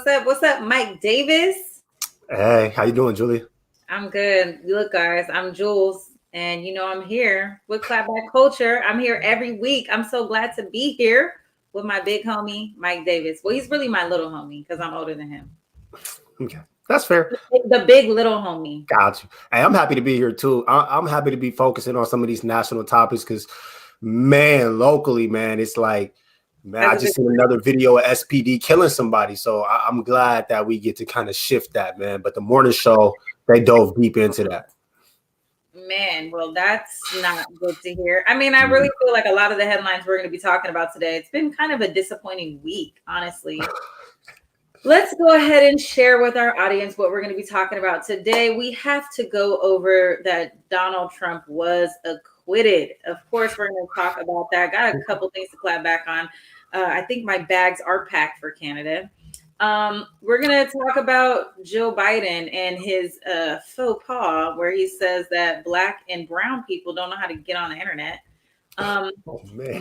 What's up, Mike Davis? Hey, how you doing, Julia? I'm good. Look, guys, I'm Jules, and I'm here with Clapback Culture. I'm here every week. I'm so glad to be here with my big homie, Mike Davis. Well, he's really my little homie because I'm older than him. Okay, that's fair. The big little homie. Got you. Hey, I'm happy to be here too. I'm happy to be focusing on some of these national topics because, man, locally, man, it's like, man, I just seen another video of SPD killing somebody. So I'm glad that we get to kind of shift that, man. But the morning show, they dove deep into that. Man, well, that's not good to hear. I mean, I really feel like a lot of the headlines we're going to be talking about today, it's been kind of a disappointing week, honestly. Let's go ahead and share with our audience what we're going to be talking about today. We have to go over that Donald Trump was acquitted. Of course, we're going to talk about that. Got a couple things to clap back on. I think my bags are packed for Canada. We're going to talk about Joe Biden and his faux pas, where he says that Black and brown people don't know how to get on the internet.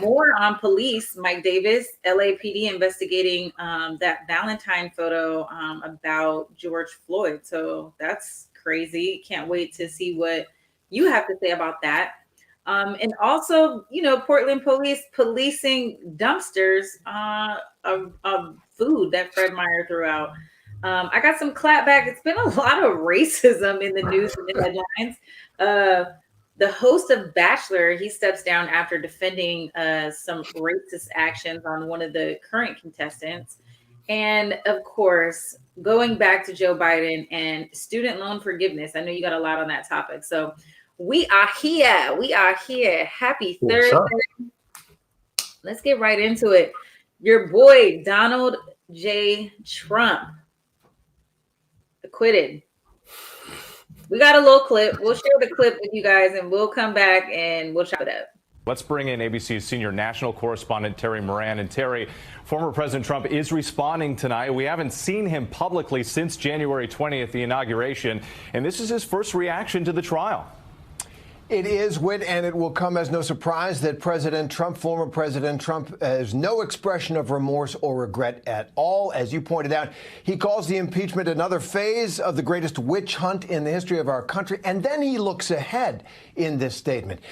More on police, Mike Davis, LAPD investigating that Valentine photo about George Floyd. So that's crazy. Can't wait to see what you have to say about that. And also, Portland police policing dumpsters of food that Fred Meyer threw out. I got some clapback. It's been a lot of racism in the news and the headlines. The host of Bachelor, he steps down after defending some racist actions on one of the current contestants. And of course, going back to Joe Biden and student loan forgiveness. I know you got a lot on that topic. So we are here. We are here. Happy Thursday. Let's get right into it. Your boy, Donald J. Trump, acquitted. We got a little clip. We'll share the clip with you guys and we'll come back and we'll chop it up. Let's bring in ABC's senior national correspondent, Terry Moran. And Terry, former President Trump is responding tonight. We haven't seen him publicly since January 20th, the inauguration. And this is his first reaction to the trial. It is, Whit, and it will come as no surprise that former President Trump, has no expression of remorse or regret at all. As you pointed out, he calls the impeachment another phase of the greatest witch hunt in the history of our country. And then he looks ahead in this statement.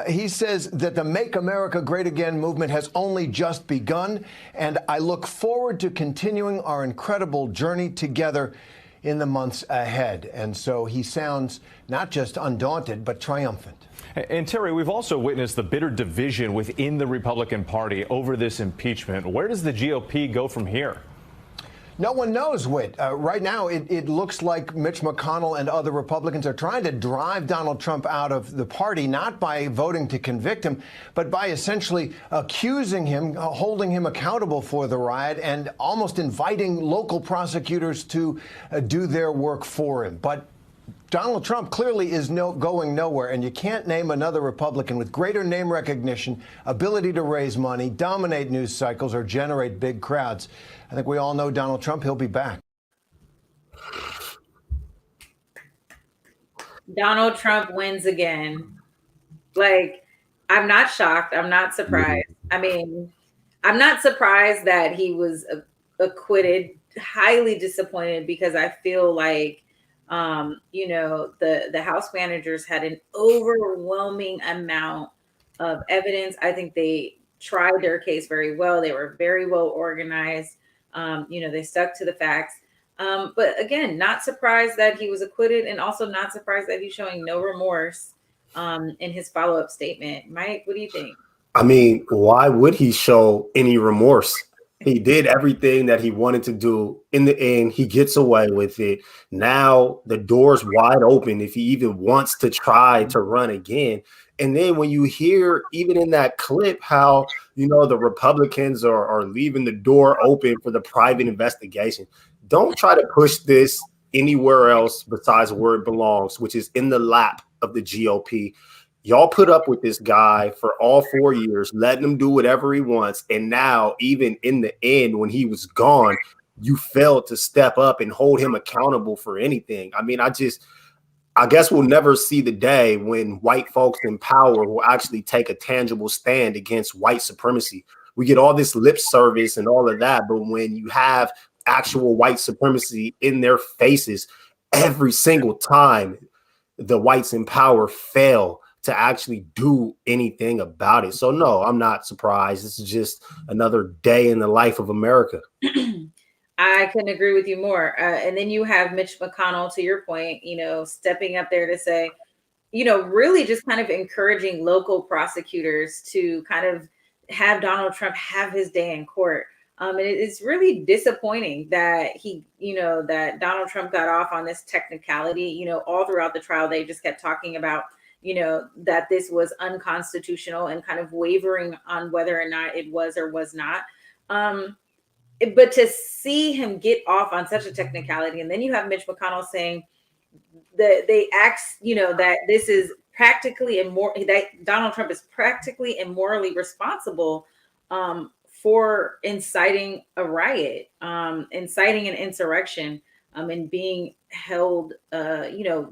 He says that the Make America Great Again movement has only just begun. And I look forward to continuing our incredible journey together in the months ahead. And so he sounds not just undaunted, but triumphant. And Terry, we've also witnessed the bitter division within the Republican Party over this impeachment. Where does the GOP go from here? No one knows, Whit. Right now, it looks like Mitch McConnell and other Republicans are trying to drive Donald Trump out of the party, not by voting to convict him, but by essentially accusing him, holding him accountable for the riot, and almost inviting local prosecutors to do their work for him. But Donald Trump clearly is going nowhere, and you can't name another Republican with greater name recognition, ability to raise money, dominate news cycles, or generate big crowds. I think we all know Donald Trump. He'll be back. Donald Trump wins again. Like, I'm not shocked. I'm not surprised. I mean, I'm not surprised that he was acquitted. Highly disappointed because I feel like the House managers had an overwhelming amount of evidence. I think they tried their case very well. They were very well organized. They stuck to the facts. But again, not surprised that he was acquitted and also not surprised that he's showing no remorse in his follow-up statement. Mike, what do you think? I mean, why would he show any remorse? He did everything that he wanted to do. In the end, he gets away with it. Now the door's wide open if he even wants to try to run again. And then when you hear, even in that clip, how, the Republicans are leaving the door open for the private investigation, don't try to push this anywhere else besides where it belongs, which is in the lap of the GOP. Y'all put up with this guy for all 4 years, letting him do whatever he wants. And now, even in the end, when he was gone, you failed to step up and hold him accountable for anything. I mean, I guess we'll never see the day when white folks in power will actually take a tangible stand against white supremacy. We get all this lip service and all of that, but when you have actual white supremacy in their faces every single time the whites in power fail to actually do anything about it. So no, I'm not surprised. This is just another day in the life of America. I couldn't agree with you more. And then you have Mitch McConnell, to your point, stepping up there to say, really just kind of encouraging local prosecutors to kind of have Donald Trump have his day in court. And it's really disappointing that that Donald Trump got off on this technicality. All throughout the trial, they just kept talking about, that this was unconstitutional and kind of wavering on whether or not it was or was not. But to see him get off on such a technicality, and then you have Mitch McConnell saying that they ask, that this is practically that Donald Trump is practically and morally responsible for inciting a riot, inciting an insurrection, and being held,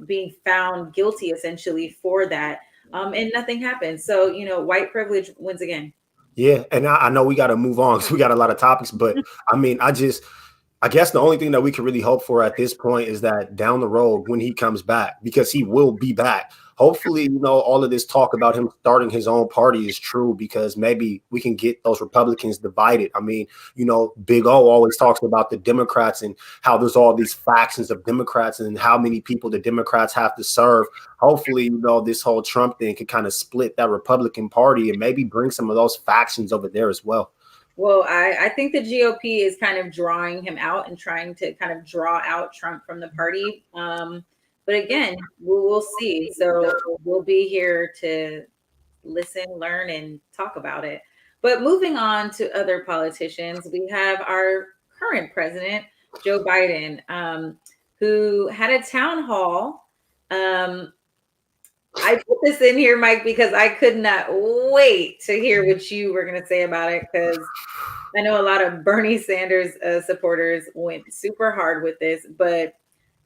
being found guilty essentially for that. And nothing happens. So, white privilege wins again. Yeah. And I know we got to move on because we got a lot of topics, but I mean, I guess the only thing that we can really hope for at this point is that down the road when he comes back, because he will be back, hopefully, all of this talk about him starting his own party is true, because maybe we can get those Republicans divided. I mean, Big O always talks about the Democrats and how there's all these factions of Democrats and how many people the Democrats have to serve. Hopefully, this whole Trump thing could kind of split that Republican Party and maybe bring some of those factions over there as well. Well, I think the GOP is kind of drawing him out and trying to kind of draw out Trump from the party. But again, we'll see. So we'll be here to listen, learn, and talk about it. But moving on to other politicians, we have our current president, Joe Biden, who had a town hall. I put this in here, Mike, because I could not wait to hear what you were going to say about it, because I know a lot of Bernie Sanders supporters went super hard with this, but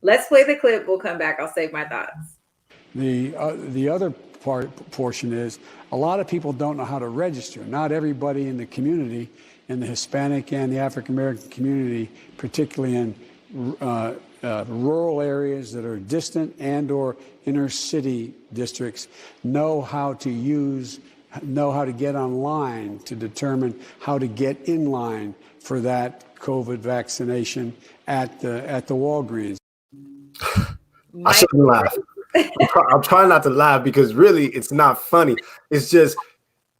let's play the clip. We'll come back. I'll save my thoughts. The other portion is a lot of people don't know how to register. Not everybody in the community, in the Hispanic and the African American community, particularly in rural areas that are distant and or inner city districts, know how to get online to determine how to get in line for that COVID vaccination at the Walgreens. I shouldn't laugh. I'm trying not to laugh because really it's not funny. It's just,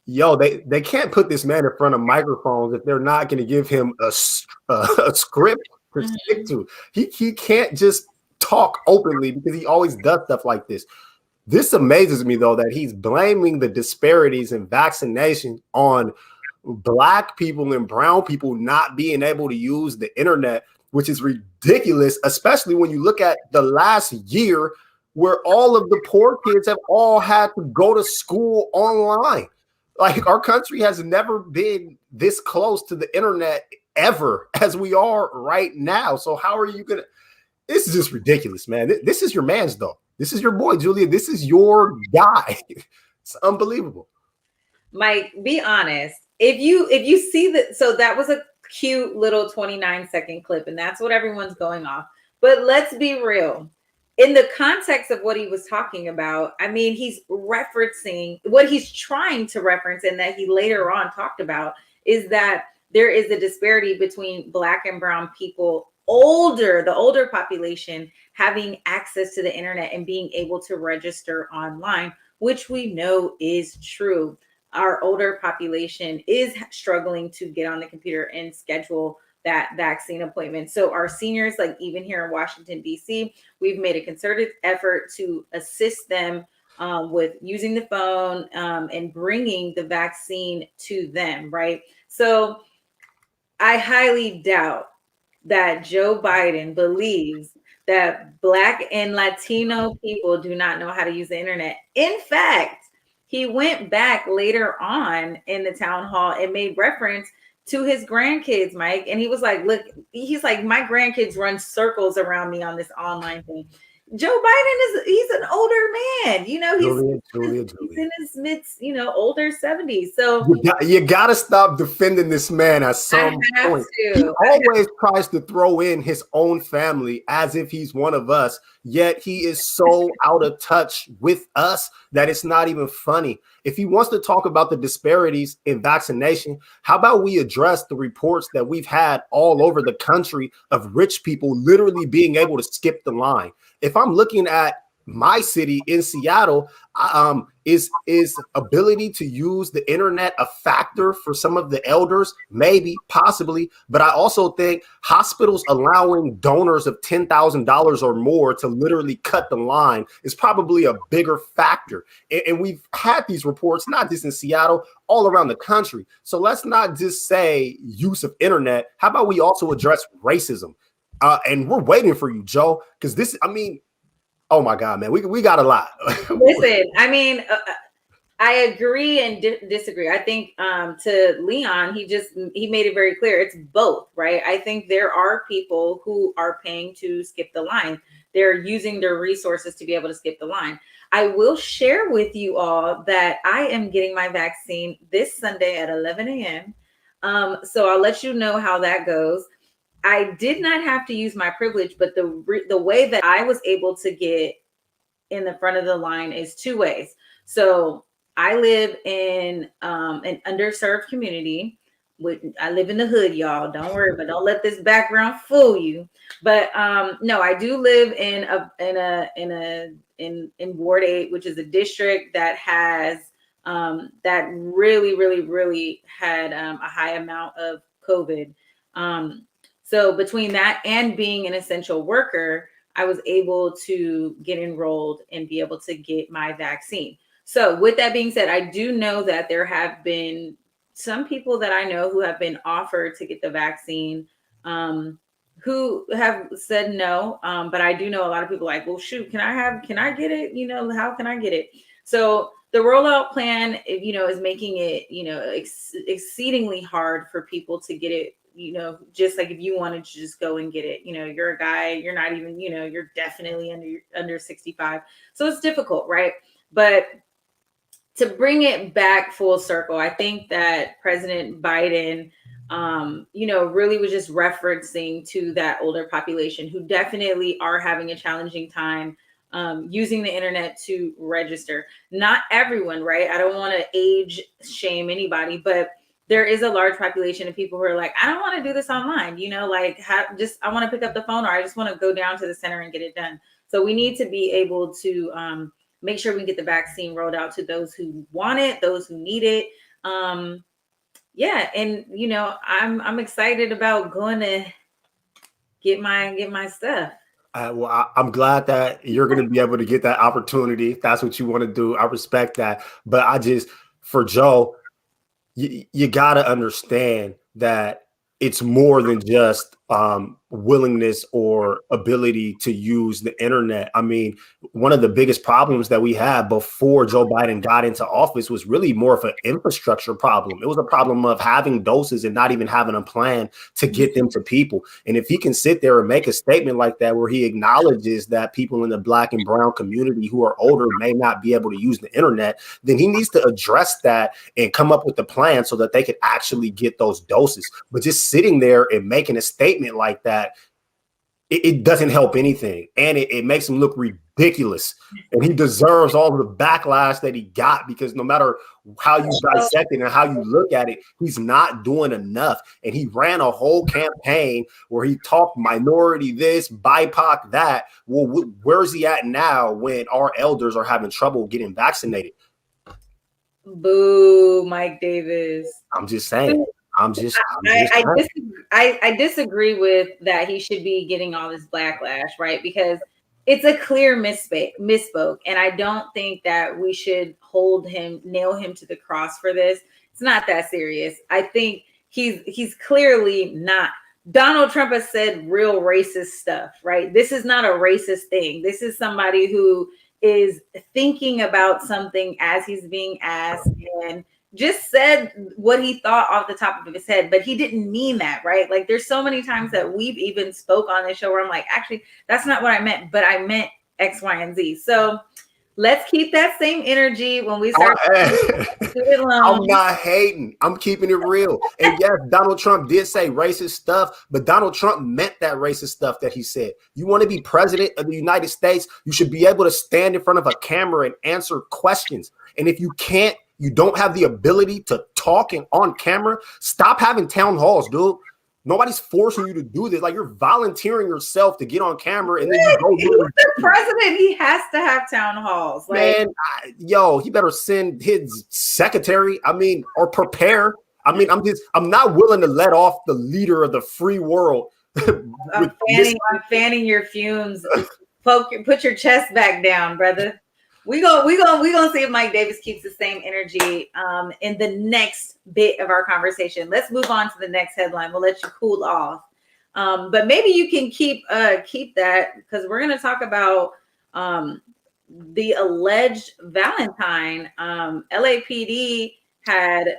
they can't put this man in front of microphones if they're not going to give him a script to stick to. He can't just talk openly because he always does stuff like this. This amazes me, though, that he's blaming the disparities in vaccination on Black people and brown people not being able to use the internet, which is ridiculous, especially when you look at the last year where all of the poor kids have all had to go to school online. Like, our country has never been this close to the internet ever as we are right now. So how are you going to? This is just ridiculous, man. This is your man's, though. This is your boy, Julia. This is your guy. It's unbelievable. Mike, be honest. If you see that, so that was a cute little 29-second clip, and that's what everyone's going off. But let's be real. In the context of what he was talking about, I mean, he's referencing what he's trying to reference, and that he later on talked about, is that there is a disparity between Black and brown people, the older population, having access to the internet and being able to register online, which we know is true. Our older population is struggling to get on the computer and schedule that vaccine appointment. So our seniors, like even here in Washington, D.C., we've made a concerted effort to assist them with using the phone and bringing the vaccine to them, right? So I highly doubt that Joe Biden believes that Black and Latino people do not know how to use the internet. In fact, he went back later on in the town hall and made reference to his grandkids, Mike. And he was like, look, he's like, my grandkids run circles around me on this online thing. Joe Biden he's an older man. Julia. He's in his older 70s. So You gotta stop defending this man at some I have point. to. He always tries to throw in his own family as if he's one of us, yet he is so out of touch with us that it's not even funny. If he wants to talk about the disparities in vaccination, how about we address the reports that we've had all over the country of rich people literally being able to skip the line? If I'm looking at my city in Seattle, is ability to use the internet a factor for some of the elders? Maybe, possibly, but I also think hospitals allowing donors of $10,000 or more to literally cut the line is probably a bigger factor. And we've had these reports, not just in Seattle, all around the country. So let's not just say use of internet. How about we also address racism? And we're waiting for you, Joe, because oh my God, man, we got a lot. Listen, I agree and disagree. I think to Leon, he made it very clear. It's both, right? I think there are people who are paying to skip the line. They're using their resources to be able to skip the line. I will share with you all that I am getting my vaccine this Sunday at 11 a.m. So I'll let you know how that goes. I did not have to use my privilege, but the way that I was able to get in the front of the line is two ways. So I live in an underserved community. I live in the hood, y'all. Don't worry, but don't let this background fool you. But no, I do live in Ward 8, which is a district that has that really had a high amount of COVID. So between that and being an essential worker, I was able to get enrolled and be able to get my vaccine. So with that being said, I do know that there have been some people that I know who have been offered to get the vaccine who have said no. But I do know a lot of people like, well, shoot, can I get it? How can I get it? So the rollout plan, is making it, exceedingly hard for people to get it. Just like if you wanted to just go and get it, you're a guy, you're not even, you're definitely under 65. So it's difficult, right? But to bring it back full circle, I think that President Biden, really was just referencing to that older population who definitely are having a challenging time using the internet to register. Not everyone, right? I don't want to age shame anybody, but there is a large population of people who are like, I don't want to do this online, I want to pick up the phone, or I just want to go down to the center and get it done. So we need to be able to make sure we get the vaccine rolled out to those who want it, those who need it. And I'm excited about going to get my stuff. I'm glad that you're going to be able to get that opportunity. If that's what you want to do, I respect that. But for Joe, you got to understand that it's more than just willingness or ability to use the internet. I mean, one of the biggest problems that we had before Joe Biden got into office was really more of an infrastructure problem. It was a problem of having doses and not even having a plan to get them to people. And if he can sit there and make a statement like that, where he acknowledges that people in the Black and brown community who are older may not be able to use the internet, then he needs to address that and come up with a plan so that they could actually get those doses. But just sitting there and making a statement like that, it doesn't help anything, and it makes him look ridiculous, and he deserves all the backlash that he got, because no matter how you dissect it and how you look at it, he's not doing enough. And he ran a whole campaign where he talked minority this, BIPOC that. Well, where's he at now when our elders are having trouble getting vaccinated? Boo, Mike Davis. I'm just saying. I disagree with that. He should be getting all this backlash, right? Because it's a clear misspoke. And I don't think that we should nail him to the cross for this. It's not that serious. I think he's clearly not. Donald Trump has said real racist stuff, right? This is not a racist thing. This is somebody who is thinking about something as he's being asked and just said what he thought off the top of his head, but he didn't mean that, right? Like, there's so many times that we've even spoke on this show where I'm like, actually, that's not what I meant, but I meant X, Y, and Z. So let's keep that same energy when we start student I'm loans. not hating. I'm keeping it real. And yes, Donald Trump did say racist stuff, but Donald Trump meant that racist stuff that he said. You want to be president of the United States, you should be able to stand in front of a camera and answer questions. And if you can't, you don't have the ability to talk and on camera, stop having town halls, dude. Nobody's forcing you to do this. Like, you're volunteering yourself to get on camera, and then you go. He's the president. He has to have town halls. Like, man, he better send his secretary. I mean, or prepare. I mean, I'm not willing to let off the leader of the free world. I'm fanning your fumes. Put your chest back down, brother. We gonna see if Mike Davis keeps the same energy in the next bit of our conversation. Let's move on to the next headline. We'll let you cool off, but maybe you can keep that, because we're gonna talk about the alleged Valentine. LAPD had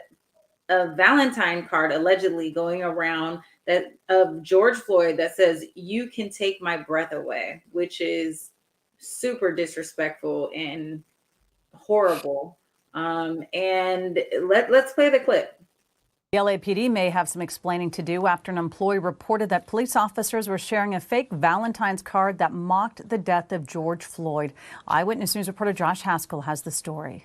a Valentine card allegedly going around that of George Floyd that says, "You can take my breath away," which is super disrespectful and horrible. And let's play the clip. The LAPD may have some explaining to do after an employee reported that police officers were sharing a fake Valentine's card that mocked the death of George Floyd. Eyewitness News reporter Josh Haskell has the story.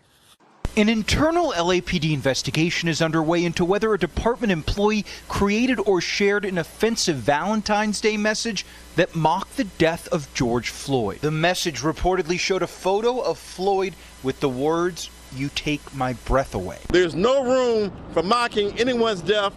An internal LAPD investigation is underway into whether a department employee created or shared an offensive Valentine's Day message that mocked the death of George Floyd. The message reportedly showed a photo of Floyd with the words, "You take my breath away." There's no room for mocking anyone's death,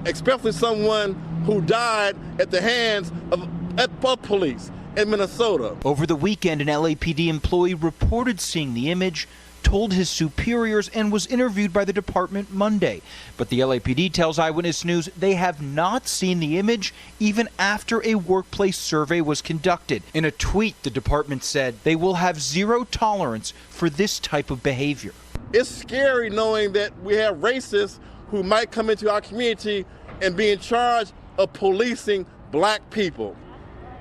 especially someone who died at the hands of police in Minnesota. Over the weekend, an LAPD employee reported seeing the image, told his superiors, and was interviewed by the department Monday. But the LAPD tells Eyewitness News they have not seen the image even after a workplace survey was conducted. In a tweet, the department said they will have zero tolerance for this type of behavior. It's scary knowing that we have racists who might come into our community and be in charge of policing black people.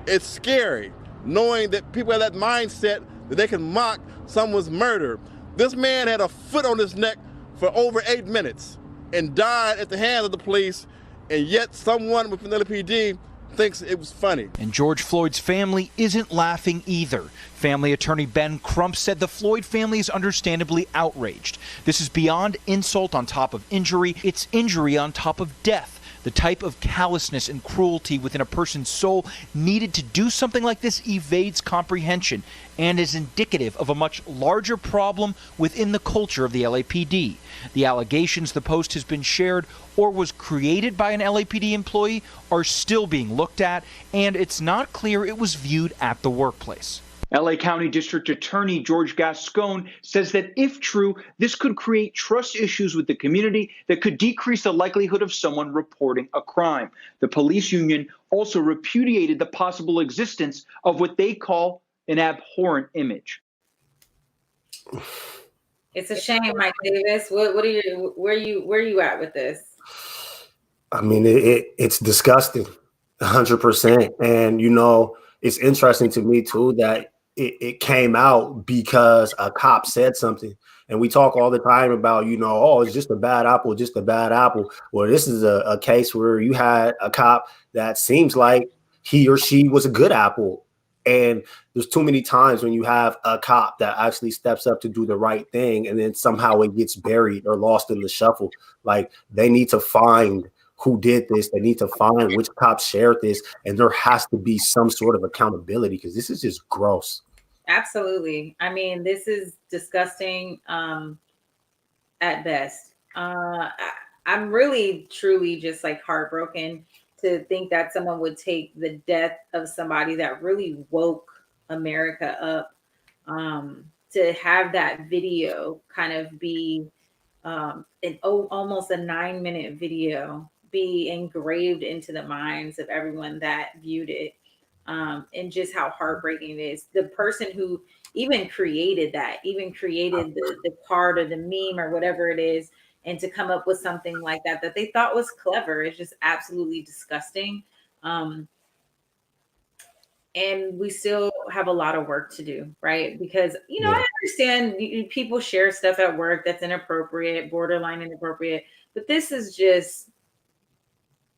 It's scary knowing that people have that mindset that they can mock someone's murder. This man had a foot on his neck for over 8 minutes and died at the hands of the police, and yet someone within the LAPD thinks it was funny. And George Floyd's family isn't laughing either. Family attorney Ben Crump said the Floyd family is understandably outraged. This is beyond insult on top of injury. It's injury on top of death. The type of callousness and cruelty within a person's soul needed to do something like this evades comprehension and is indicative of a much larger problem within the culture of the LAPD. The allegations the post has been shared or was created by an LAPD employee are still being looked at, and it's not clear it was viewed at the workplace. LA County District Attorney George Gascon says that if true, this could create trust issues with the community that could decrease the likelihood of someone reporting a crime. The police union also repudiated the possible existence of what they call an abhorrent image. It's a shame, Mike Davis. What are you? Where you at with this? I mean, it's disgusting, 100%. And it's interesting to me too that it came out because a cop said something. And we talk all the time about, it's just a bad apple, just a bad apple. Well, this is a case where you had a cop that seems like he or she was a good apple. And there's too many times when you have a cop that actually steps up to do the right thing, and then somehow it gets buried or lost in the shuffle. Like, they need to find who did this. They need to find which cops shared this. And there has to be some sort of accountability, because this is just gross. Absolutely. I mean, this is disgusting at best. I'm really, truly just like heartbroken to think that someone would take the death of somebody that really woke America up, to have that video kind of be almost a 9-minute video be engraved into the minds of everyone that viewed it. And just how heartbreaking it is. The person who even created the card or the meme or whatever it is, and to come up with something like that they thought was clever is just absolutely disgusting. And we still have a lot of work to do, right? Because, Yeah. I understand people share stuff at work that's inappropriate, borderline inappropriate, but this is just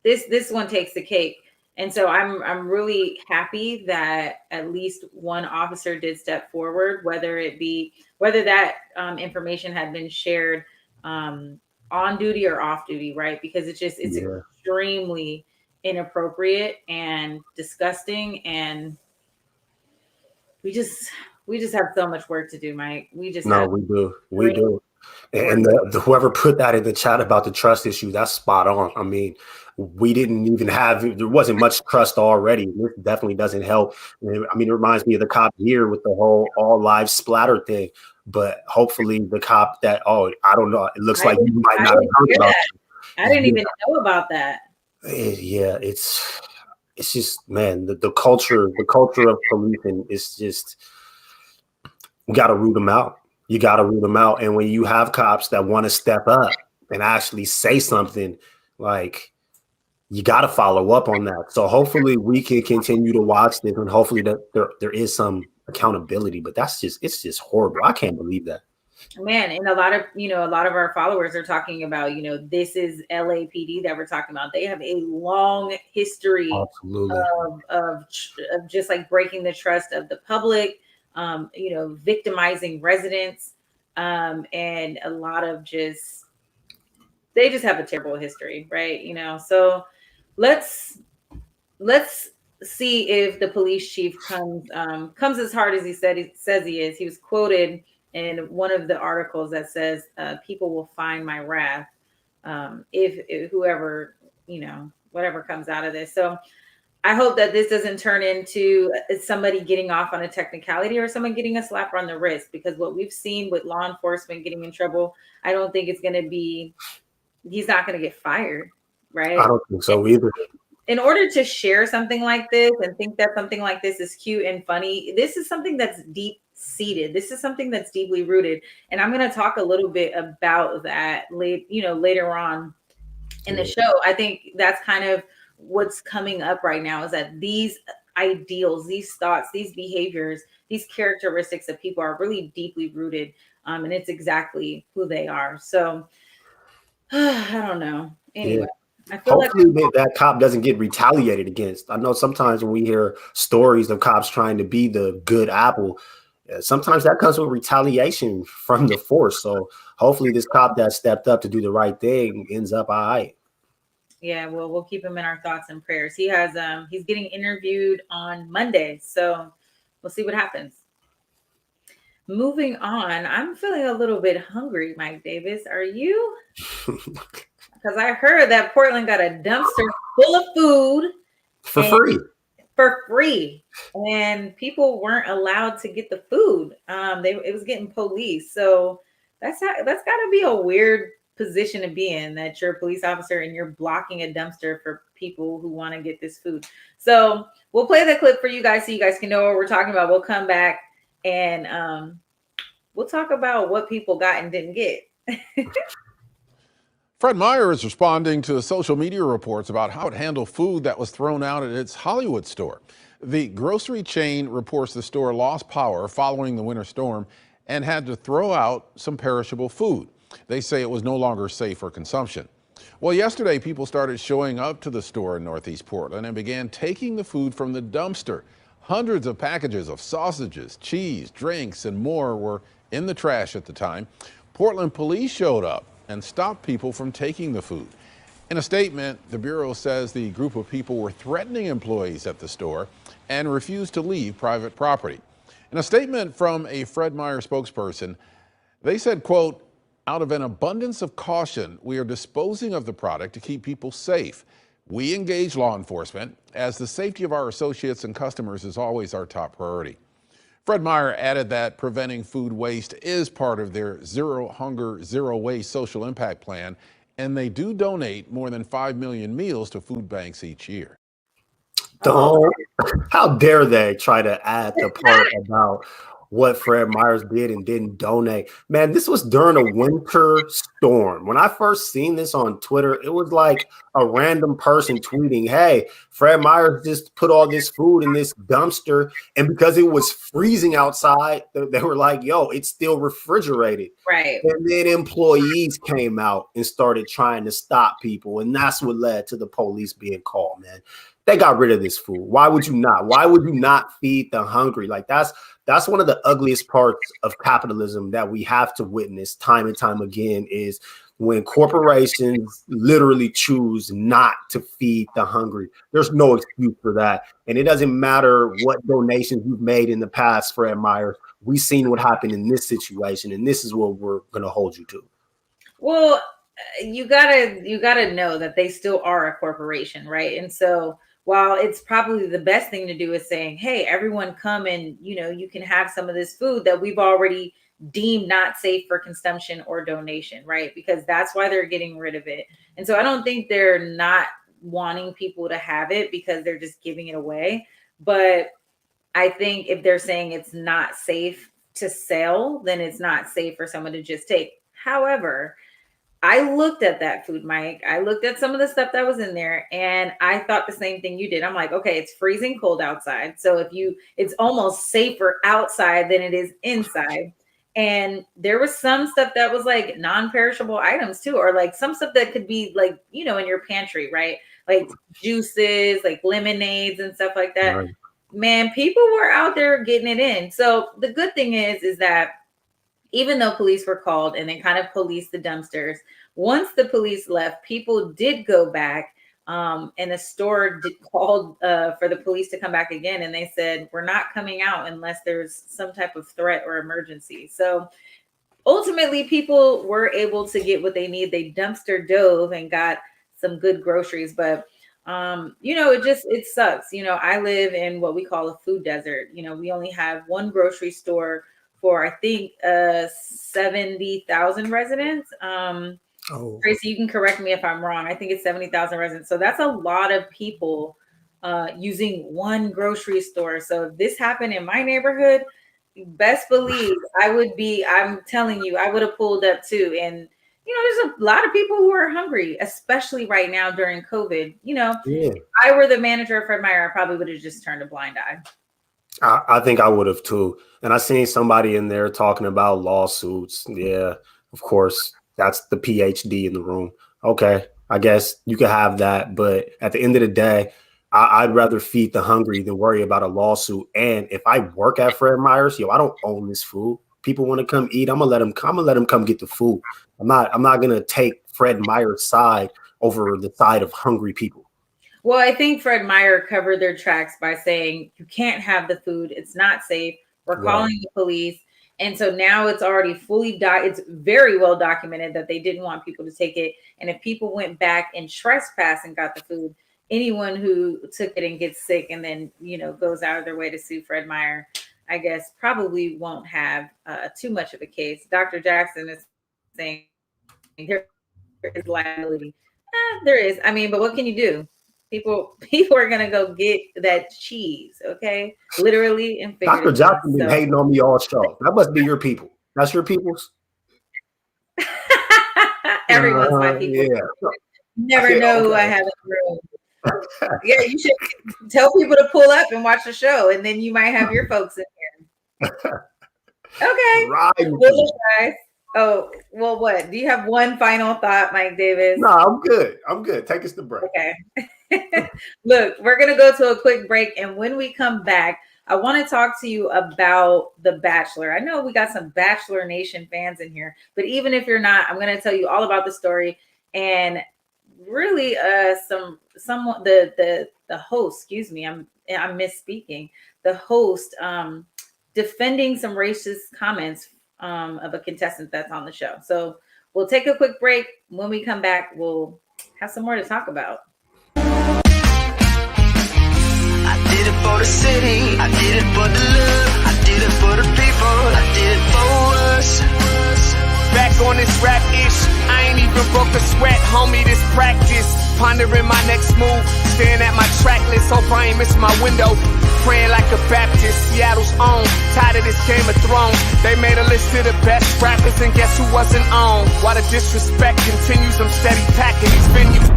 this one takes the cake. And so I'm really happy that at least one officer did step forward, whether that information had been shared on duty or off duty, right? Because it's Yeah. extremely inappropriate and disgusting, and we just have so much work to do, Mike. We just No, have we do. We great do. work. And whoever put that in the chat about the trust issue, that's spot on. I mean, we didn't even there wasn't much trust already. This definitely doesn't help. I mean, it reminds me of the cop here with the whole all lives splatter thing. But hopefully the cop that, I don't know, it looks like you might I not have didn't heard hear about that. I didn't even know about that. Yeah, it's just, man, the culture of policing is just, we got to root them out. You got to root them out. And when you have cops that want to step up and actually say something, like, you got to follow up on that. So hopefully we can continue to watch this, and hopefully that there is some accountability. But it's just horrible. I can't believe that. Man, and a lot of our followers are talking about, this is LAPD that we're talking about. They have a long history Absolutely. of just like breaking the trust of the public, victimizing residents, and a lot of they just have a terrible history, right? So let's see if the police chief comes as hard as he says he is. He was quoted in one of the articles that says, people will find my wrath if whoever, whatever comes out of this. So I hope that this doesn't turn into somebody getting off on a technicality or someone getting a slap on the wrist, because what we've seen with law enforcement getting in trouble, I don't think it's going to be, he's not going to get fired, right? I don't think so either. In order to share something like this and think that something like this is cute and funny, this is something that's deep seated. This is something that's deeply rooted. And I'm going to talk a little bit about that later on in the show. I think that's kind of what's coming up right now, is that these ideals, these thoughts, these behaviors, these characteristics of people are really deeply rooted. And it's exactly who they are. So I don't know. Anyway. Yeah. I feel hopefully that cop doesn't get retaliated against. I know sometimes when we hear stories of cops trying to be the good apple, sometimes that comes with retaliation from the force. So hopefully this cop that stepped up to do the right thing ends up all right. Yeah, well, we'll keep him in our thoughts and prayers. He has he's getting interviewed on Monday, so we'll see what happens. Moving on, I'm feeling a little bit hungry, Mike Davis. Are you? Because I heard that Portland got a dumpster full of food for free, and people weren't allowed to get the food. It was getting policed. So that's got to be a weird position to be in, that you're a police officer and you're blocking a dumpster for people who want to get this food. So we'll play the clip for you guys so you guys can know what we're talking about. We'll come back and we'll talk about what people got and didn't get. Fred Meyer is responding to social media reports about how it handled food that was thrown out at its Hollywood store. The grocery chain reports the store lost power following the winter storm and had to throw out some perishable food. They say it was no longer safe for consumption. Well, yesterday, people started showing up to the store in Northeast Portland and began taking the food from the dumpster. Hundreds of packages of sausages, cheese, drinks, and more were in the trash at the time. Portland police showed up and stopped people from taking the food. In a statement, the Bureau says the group of people were threatening employees at the store and refused to leave private property. In a statement from a Fred Meyer spokesperson, they said, quote, "Out of an abundance of caution, we are disposing of the product to keep people safe. We engage law enforcement as the safety of our associates and customers is always our top priority." Fred Meyer added that preventing food waste is part of their Zero Hunger, Zero Waste social impact plan, and they do donate more than 5 million meals to food banks each year. How dare they try to add the part about what Fred Myers did and didn't donate. Man, this was during a winter storm. When I first seen this on Twitter, it was like a random person tweeting, hey, Fred Myers just put all this food in this dumpster. And because it was freezing outside, they were like, yo, it's still refrigerated. Right. And then employees came out and started trying to stop people. And that's what led to the police being called, man. They got rid of this food. Why would you not? Why would you not feed the hungry? Like that's one of the ugliest parts of capitalism that we have to witness time and time again is when corporations literally choose not to feed the hungry. There's no excuse for that. And it doesn't matter what donations you've made in the past, Fred Myers. We've seen what happened in this situation, and this is what we're going to hold you to. Well, you gotta know that they still are a corporation, right? And so while it's probably the best thing to do is saying, hey, everyone come and, you can have some of this food that we've already deemed not safe for consumption or donation, right? Because that's why they're getting rid of it. And so I don't think they're not wanting people to have it because they're just giving it away. But I think if they're saying it's not safe to sell, then it's not safe for someone to just take. However, I looked at that food, Mike. I looked at some of the stuff that was in there and I thought the same thing you did. I'm like, okay, it's freezing cold outside. So it's almost safer outside than it is inside. And there was some stuff that was like non-perishable items too, or like some stuff that could be like, in your pantry, right? Like juices, like lemonades and stuff like that. Right. Man, people were out there getting it in. So the good thing is that even though police were called and they kind of policed the dumpsters, once the police left, people did go back and the store called for the police to come back again. And they said, we're not coming out unless there's some type of threat or emergency. So ultimately, people were able to get what they need. They dumpster dove and got some good groceries. But, it sucks. I live in what we call a food desert. We only have one grocery store for, I think, 70,000 residents. Tracy, you can correct me if I'm wrong. I think it's 70,000 residents. So that's a lot of people using one grocery store. So if this happened in my neighborhood, best believe I'm telling you, I would have pulled up too. And, there's a lot of people who are hungry, especially right now during COVID. If I were the manager of Fred Meyer, I probably would have just turned a blind eye. I think I would have too. And I seen somebody in there talking about lawsuits. Yeah, of course, that's the PhD in the room. Okay, I guess you could have that. But at the end of the day, I'd rather feed the hungry than worry about a lawsuit. And if I work at Fred Meyer's, I don't own this food. People want to come eat. I'm gonna let them come get the food. I'm not gonna take Fred Meyer's side over the side of hungry people. Well, I think Fred Meyer covered their tracks by saying you can't have the food. It's not safe. We're calling the police. And so now it's already it's very well documented that they didn't want people to take it. And if people went back and trespassed and got the food, anyone who took it and gets sick and then, goes out of their way to sue Fred Meyer, I guess probably won't have too much of a case. Dr. Jackson is saying there is liability. There is. I mean, but what can you do? People are gonna go get that cheese, okay? Literally and figuratively. Dr. Jackson been hating on me all show. That must be your people. That's your people's. Everyone's my people. Yeah. Never know who I have in the room. Yeah, you should tell people to pull up and watch the show, and then you might have your folks in here. Okay. Right. Well, guys. Oh, well, what? Do you have one final thought, Mike Davis? No, I'm good. Take us to break. Okay. Look, we're going to go to a quick break. And when we come back, I want to talk to you about The Bachelor. I know we got some Bachelor Nation fans in here, but even if you're not, I'm going to tell you all about the story and really the host, excuse me, I'm misspeaking. The host defending some racist comments of a contestant that's on the show. So we'll take a quick break. When we come back, we'll have some more to talk about. I did it for the city. I did it for the love. I did it for the people. I did it for us. Back on this rap ish. I ain't even broke a sweat, homie. This practice. Pondering my next move. Staring at my track list. Hope I ain't miss my window. praying like a Baptist, Seattle's own. Tired of this Game of Thrones. They made a list of the best rappers, and guess who wasn't on? While the disrespect continues, I'm steady packing these venues.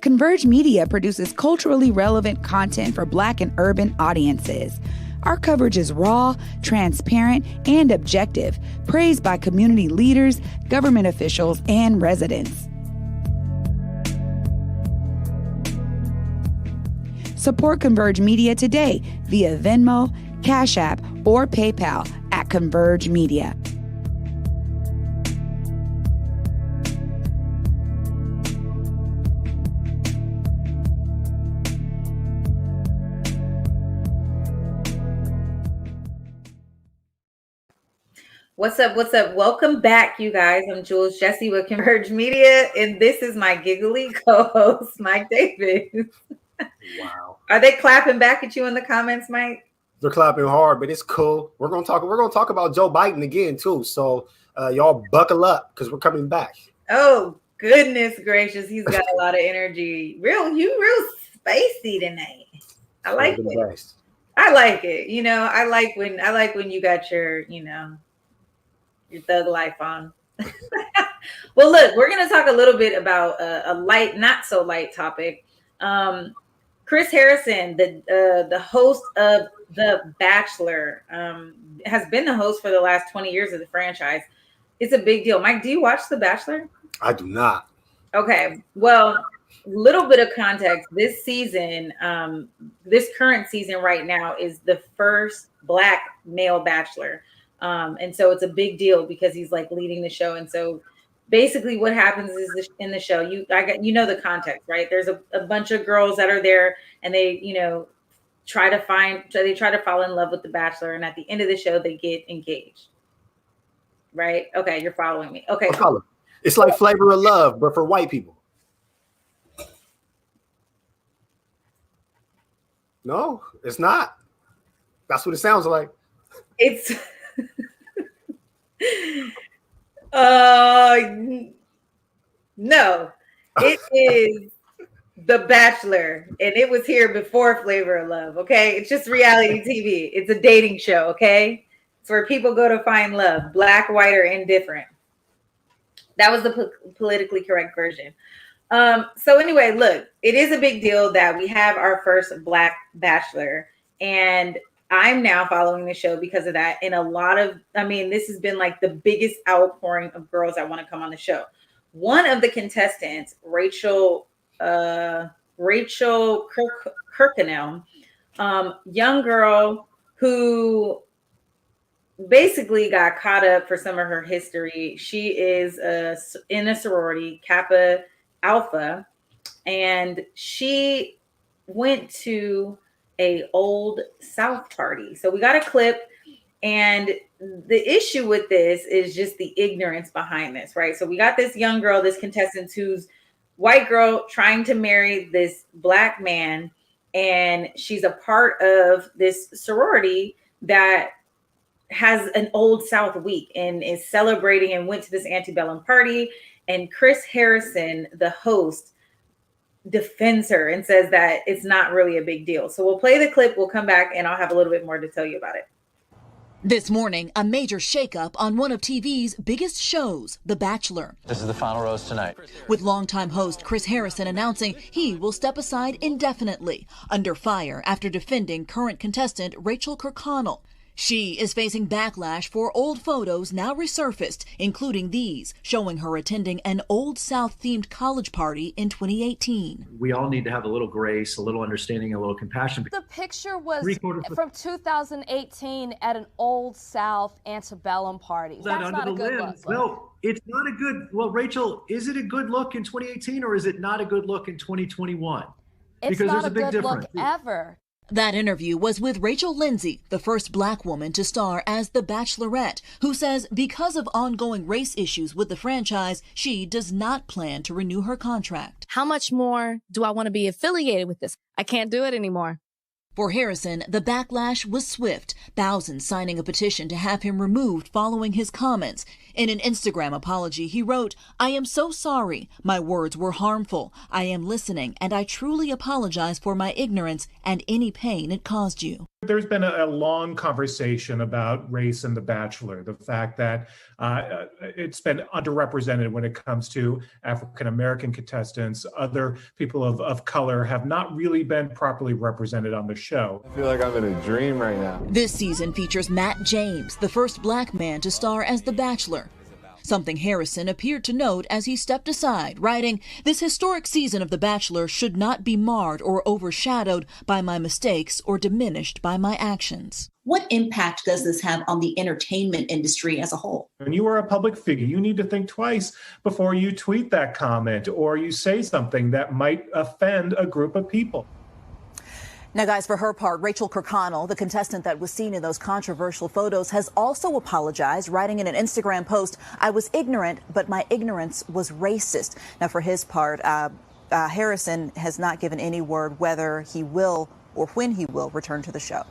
Converge Media produces culturally relevant content for Black and urban audiences. Our coverage is raw, transparent, and objective, praised by community leaders, government officials, and residents. Support Converge Media today via Venmo, Cash App, or PayPal at Converge Media. What's up? What's up? Welcome back, you guys. I'm Jules Jessie with Converge Media, and this is my giggly co-host, Mike Davis. Wow. Are they clapping back at you in the comments, Mike? They're clapping hard, but it's cool. We're gonna talk about Joe Biden again too. So y'all buckle up because we're coming back. Oh goodness gracious, he's got a lot of energy. Real spacey tonight. I like it. I like it. You know, I like when you got your, you know, your thug life on. Well, look, we're going to talk a little bit about a light, not so light topic. Chris Harrison, the host of The Bachelor, has been the host for the last 20 years of the franchise. It's a big deal. Mike, do you watch The Bachelor? I do not. Okay. Well, little bit of context. This season, this current season right now is the first Black male Bachelor. And so it's a big deal because he's like leading the show. And so basically what happens is in the show, you know the context, right? There's a bunch of girls that are there and they, you know, try to fall in love with the Bachelor. And at the end of the show, they get engaged. Right? Okay. You're following me. Okay. It's like Flavor of Love, but for white people. No, it's not. That's what it sounds like. It's no, it is The Bachelor, and it was here before Flavor of Love. Okay, it's just reality TV. It's a dating show. Okay, it's where people go to find love, Black, white, or indifferent. That was the politically correct version. So anyway, look, it is a big deal that we have our first Black Bachelor, and I'm now following the show because of that. And this has been like the biggest outpouring of girls that want to come on the show. One of the contestants, Rachel Kirkconnell, young girl who basically got caught up for some of her history. She is in a sorority, Kappa Alpha, and she went to a old South party. So we got a clip, and the issue with this is just the ignorance behind this, right? So we got this young girl, this contestant who's white girl trying to marry this Black man, and she's a part of this sorority that has an old South week and is celebrating and went to this antebellum party. And Chris Harrison, the host, defends her and says that it's not really a big deal. So we'll play the clip, we'll come back, and I'll have a little bit more to tell you about it. This morning, a major shakeup on one of TV's biggest shows, The Bachelor. This is the final rose tonight. With longtime host Chris Harrison announcing he will step aside indefinitely, under fire after defending current contestant Rachel Kirkconnell. She is facing backlash for old photos now resurfaced, including these showing her attending an Old South-themed college party in 2018. We all need to have a little grace, a little understanding, a little compassion. The picture was from 2018 at an Old South antebellum party. That's not a good look. No, it's not a good. Well, Rachel, is it a good look in 2018 or is it not a good look in 2021? It's because not there's a a big good difference. look ever. That interview was with Rachel Lindsay, the first Black woman to star as the Bachelorette, who says because of ongoing race issues with the franchise, she does not plan to renew her contract. How much more do I want to be affiliated with this? I can't do it anymore. For Harrison, the backlash was swift, thousands signing a petition to have him removed following his comments. In an Instagram apology, he wrote, "I am so sorry. My words were harmful. I am listening, and I truly apologize for my ignorance and any pain it caused you." There's been a long conversation about race in The Bachelor, the fact that it's been underrepresented when it comes to African-American contestants. Other people of color have not really been properly represented on the show. I feel like I'm in a dream right now. This season features Matt James, the first black man to star as The Bachelor. Something Harrison appeared to note as he stepped aside, writing, "This historic season of The Bachelor should not be marred or overshadowed by my mistakes or diminished by my actions." What impact does this have on the entertainment industry as a whole? When you are a public figure, you need to think twice before you tweet that comment or you say something that might offend a group of people. Now, guys, for her part, Rachel Kirkconnell, the contestant that was seen in those controversial photos, has also apologized, writing in an Instagram post, "I was ignorant, but my ignorance was racist." Now, for his part, Harrison has not given any word whether he will or when he will return to the show.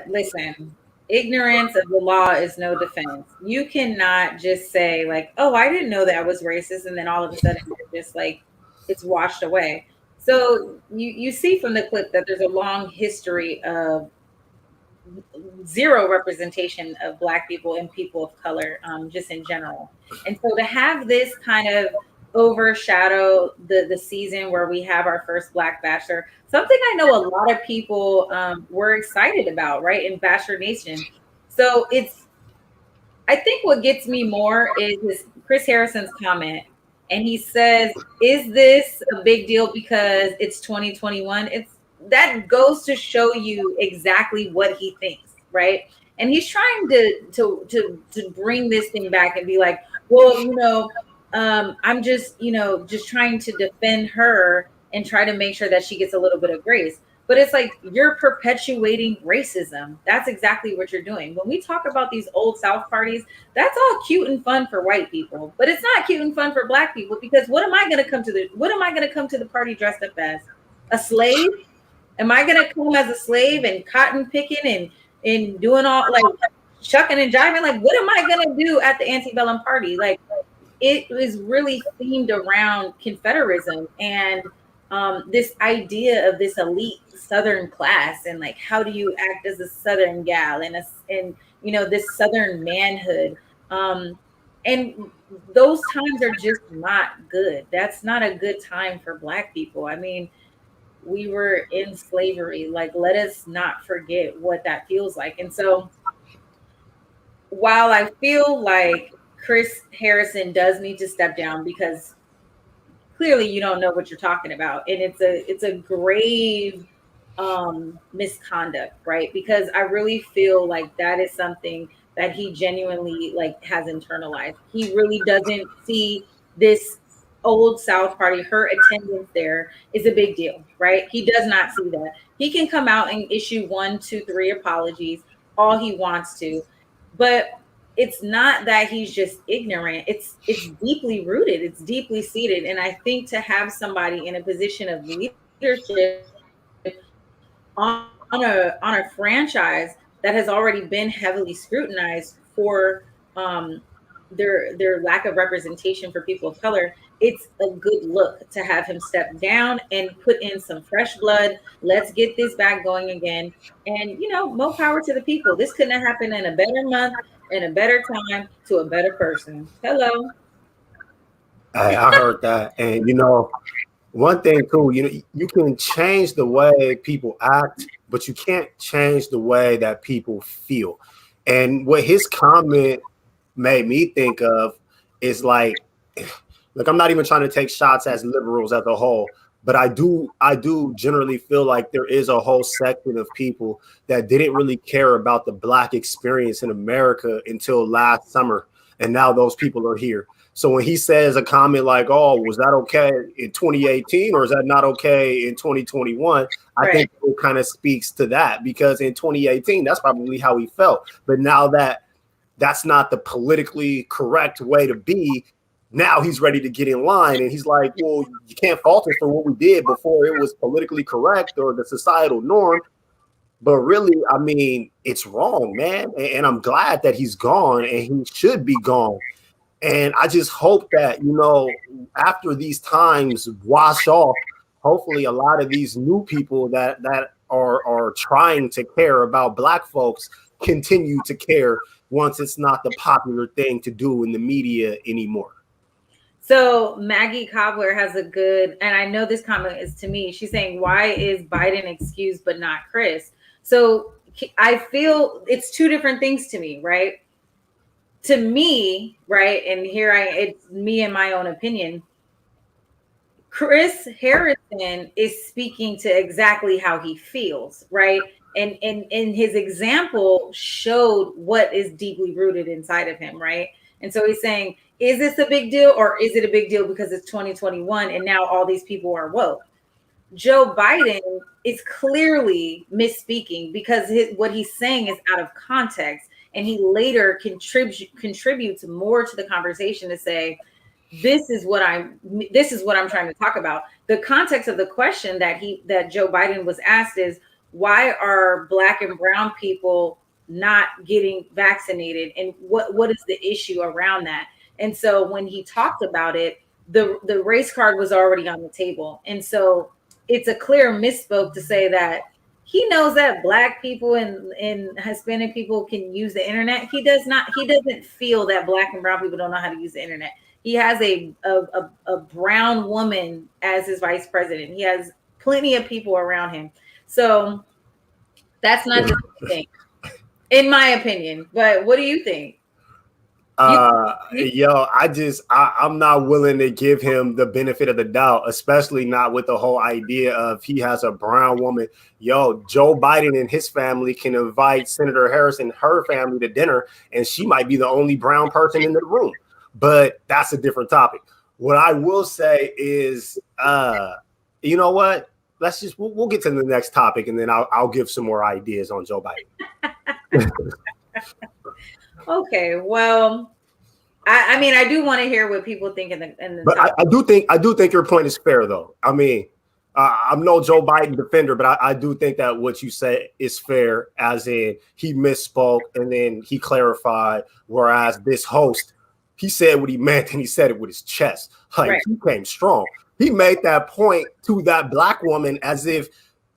Listen, ignorance of the law is no defense. You cannot just say like, "Oh, I didn't know that was racist," and then all of a sudden you're just like, it's washed away. So you see from the clip that there's a long history of zero representation of Black people and people of color, just in general. And so to have this kind of overshadow the season where we have our first Black Bachelor, something I know a lot of people were excited about, right, in Bachelor Nation. So I think what gets me more is Chris Harrison's comment. And he says, "Is this a big deal because it's 2021?" That goes to show you exactly what he thinks, right? And he's trying to bring this thing back and be like, "Well, I'm just trying to defend her and try to make sure that she gets a little bit of grace." But it's like, you're perpetuating racism. That's exactly what you're doing. When we talk about these old South parties, that's all cute and fun for white people, but it's not cute and fun for Black people, because what am I going to come to the party dressed up as? A slave? Am I going to come as a slave and cotton picking and doing all like shucking and jiving? Like, what am I going to do at the antebellum party? Like, it was really themed around Confederism and this idea of this elite Southern class, and like, how do you act as a Southern gal and this Southern manhood, and those times are just not good. That's not a good time for Black people. I mean, we were in slavery. Like, let us not forget what that feels like. And so while I feel like Chris Harrison does need to step down, because clearly you don't know what you're talking about, and it's a grave misconduct, right? Because I really feel like that is something that he genuinely has internalized. He really doesn't see this old South party, her attendance there is a big deal, right? He does not see that. He can come out and issue 1, 2, 3 apologies all he wants to, but it's not that he's just ignorant. It's deeply rooted. It's deeply seated. And I think to have somebody in a position of leadership on a franchise that has already been heavily scrutinized for their lack of representation for people of color, it's a good look to have him step down and put in some fresh blood. Let's get this back going again. And, more power to the people. This couldn't have happened in a better month, in a better time, to a better person. Hello. I heard that. And, one thing too, you can change the way people act, but you can't change the way that people feel. And what his comment made me think of is like, I'm not even trying to take shots as liberals as a whole, but I do generally feel like there is a whole section of people that didn't really care about the Black experience in America until last summer. And now those people are here. So when he says a comment like, "Oh, was that okay in 2018 or is that not okay in 2021?" I think it kind of speaks to that, because in 2018, that's probably how he felt. But now that's not the politically correct way to be, now he's ready to get in line. And he's like, well, you can't fault us for what we did before it was politically correct or the societal norm. But really, I mean, it's wrong, man. And I'm glad that he's gone, and he should be gone. And I just hope that, you know, after these times wash off, hopefully a lot of these new people that are trying to care about Black folks continue to care once it's not the popular thing to do in the media anymore. So Maggie Cobbler has a good, and I know this comment is to me, she's saying, why is Biden excused but not Chris? So I feel it's two different things to me, right? To me, right, and it's me and my own opinion, Chris Harrison is speaking to exactly how he feels, right? And his example showed what is deeply rooted inside of him, right? And so he's saying, is this a big deal, or is it a big deal because it's 2021 and now all these people are woke? Joe Biden is clearly misspeaking because what he's saying is out of context, and he later contributes more to the conversation to say, this is what I'm trying to talk about. The context of the question that Joe Biden was asked is, why are Black and brown people not getting vaccinated, and what is the issue around that? And so when he talked about it, the race card was already on the table. And so it's a clear misspoke to say that he knows that Black people and Hispanic people can use the internet. He doesn't feel that Black and brown people don't know how to use the internet. He has a brown woman as his vice president. He has plenty of people around him. So that's not the thing, in my opinion. But what do you think? I'm not willing to give him the benefit of the doubt, especially not with the whole idea of he has a brown woman. Joe Biden and his family can invite Senator Harris and her family to dinner, and she might be the only brown person in the room. But that's a different topic. What I will say is, you know what? We'll get to the next topic, and then I'll give some more ideas on Joe Biden. Okay, well, I mean, I do want to hear what people think in the but I do think your point is fair, though. I mean, I'm no Joe Biden defender, but I do think that what you say is fair, as in he misspoke and then he clarified, whereas this host, he said what he meant and he said it with his chest. Like, right. He came strong. He made that point to that Black woman as if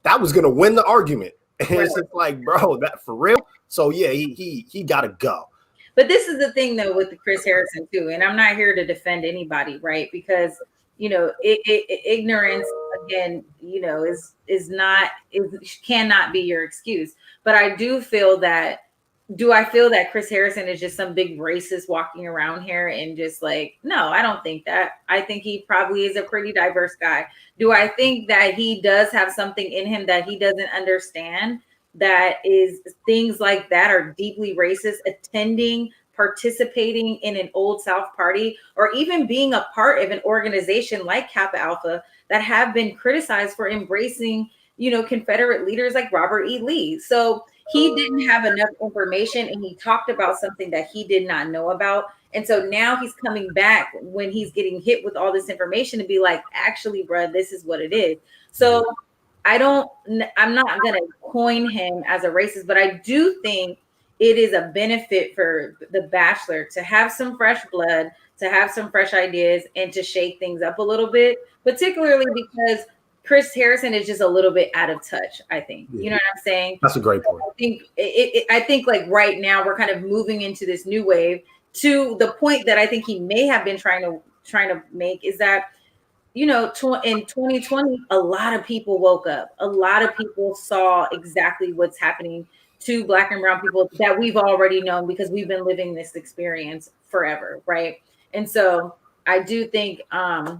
that was going to win the argument. And right. It's just like, bro, that for real? So yeah, he got to go. But this is the thing, though, with the Chris Harrison too, and I'm not here to defend anybody, right? Because ignorance, again, cannot be your excuse. But I do feel that. Do I feel that Chris Harrison is just some big racist walking around here and just like, no, I don't think that. I think he probably is a pretty diverse guy. Do I think that he does have something in him that he doesn't understand? That is, things like that are deeply racist, participating in an Old South party, or even being a part of an organization like Kappa Alpha that have been criticized for embracing, Confederate leaders like Robert E. Lee. So he didn't have enough information, and he talked about something that he did not know about. And so now he's coming back when he's getting hit with all this information to be like, actually, bro, this is what it is. So I'm not going to coin him as a racist, but I do think it is a benefit for The Bachelor to have some fresh blood, to have some fresh ideas, and to shake things up a little bit, particularly because Chris Harrison is just a little bit out of touch, I think. You know what I'm saying? That's a great point. I think like right now we're kind of moving into this new wave, to the point that I think he may have been trying to make is that, in 2020, a lot of people woke up. A lot of people saw exactly what's happening to Black and brown people that we've already known because we've been living this experience forever, right? And so I do think, I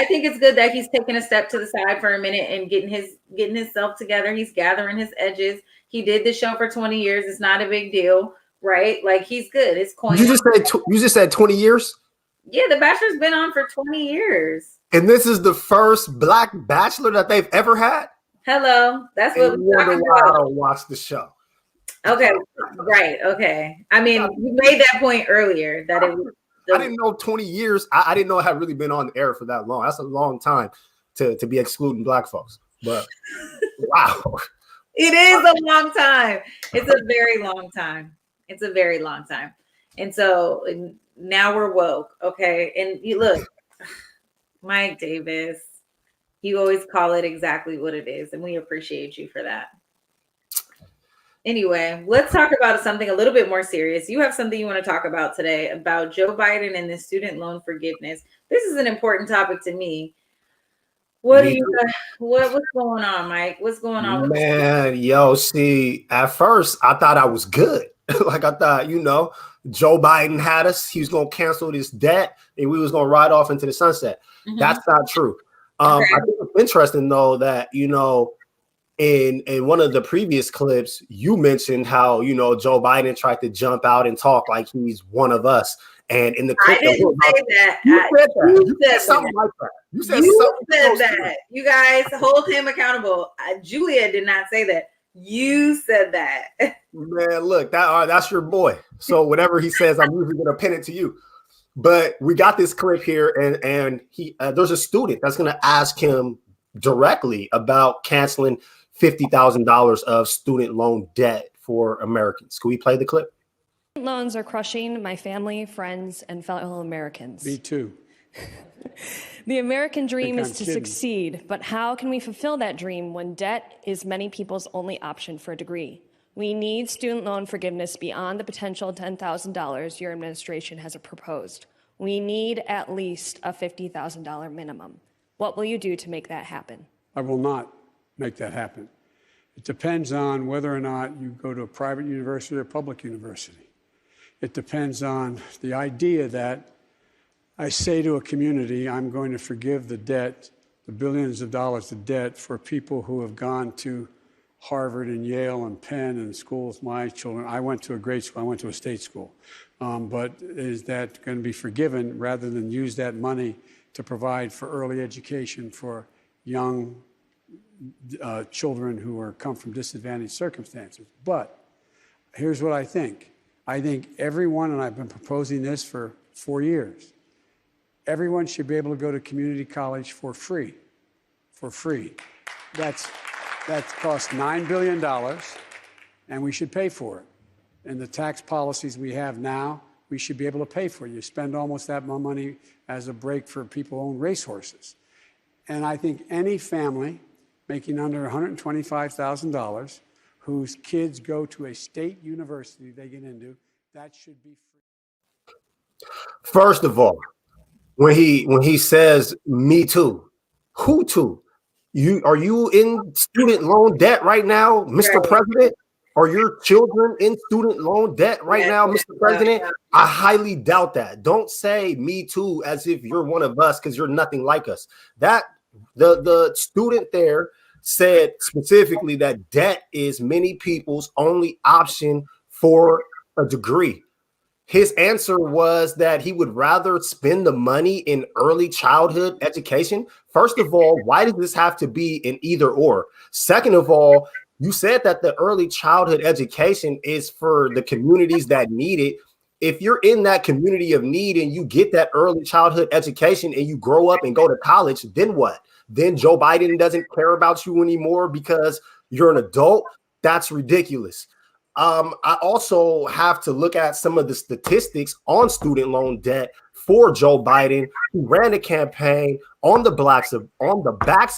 think it's good that he's taking a step to the side for a minute and getting himself together. He's gathering his edges. He did the show for 20 years. It's not a big deal, right? Like, he's good. It's coin. You just said 20 years? Yeah, The Bachelor's been on for 20 years. And this is the first Black Bachelor that they've ever had? Hello. That's what we're talking about. I don't watch the show. Okay. Right. Okay. I mean, you made that point earlier that I didn't know 20 years. I didn't know it had really been on the air for that long. That's a long time to be excluding Black folks. But wow. It is a long time. It's a very long time. It's a very long time. And so now we're woke. Okay. And you look, Mike Davis, you always call it exactly what it is. And we appreciate you for that. Anyway, let's talk about something a little bit more serious. You have something you want to talk about today about Joe Biden and the student loan forgiveness. This is an important topic to me. What's going on, Mike? What's going on? Man, yo, see, at first I thought I was good. Like I thought, Joe Biden had us. He was going to cancel this debt and we was going to ride off into the sunset. Mm-hmm. That's not true. I think it's interesting though that, in one of the previous clips, you mentioned how, Joe Biden tried to jump out and talk like he's one of us. And in the clip, I didn't say that. You said something like that. You said that. You guys hold him accountable. Julia did not say that. You said that. Man, look, that's your boy. So whatever he says, I'm usually going to pin it to you. But we got this clip here, and he there's a student that's going to ask him directly about canceling $50,000 of student loan debt for Americans. Can we play the clip? Loans are crushing my family, friends, and fellow Americans. Me too. The American dream is to succeed, but how can we fulfill that dream when debt is many people's only option for a degree? We need student loan forgiveness beyond the potential $10,000 your administration has proposed. We need at least a $50,000 minimum. What will you do to make that happen? I will not make that happen. It depends on whether or not you go to a private university or a public university. It depends on the idea that I say to a community, I'm going to forgive the debt, the billions of dollars of debt for people who have gone to Harvard and Yale and Penn and schools. My children, I went to a great school, I went to a state school. But is that going to be forgiven rather than use that money to provide for early education for young children who come from disadvantaged circumstances? But here's what I think. I think everyone, and I've been proposing this for 4 years, everyone should be able to go to community college for free. For free. That costs $9 billion, and we should pay for it. And the tax policies we have now, we should be able to pay for it. You spend almost that money as a break for people who own racehorses. And I think any family making under $125,000 whose kids go to a state university they get into, that should be free. First of all, when he says me too, who too? Are you in student loan debt right now, Mr. President? Are your children in student loan debt right now, Mr. President? I highly doubt that. Don't say me too as if you're one of us, because you're nothing like us. That the student there said specifically that debt is many people's only option for a degree. His answer was that he would rather spend the money in early childhood education. First of all, why does this have to be an either or? Second of all, you said that the early childhood education is for the communities that need it. If you're in that community of need and you get that early childhood education and you grow up and go to college, then what? Then Joe Biden doesn't care about you anymore because you're an adult? That's ridiculous. I also have to look at some of the statistics on student loan debt for Joe Biden, who ran a campaign on the backs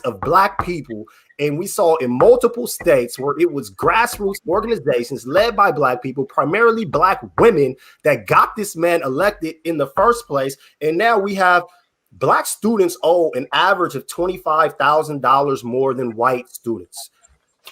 of Black people. And we saw in multiple states where it was grassroots organizations led by Black people, primarily Black women, that got this man elected in the first place. And now we have Black students owe an average of $25,000 more than white students.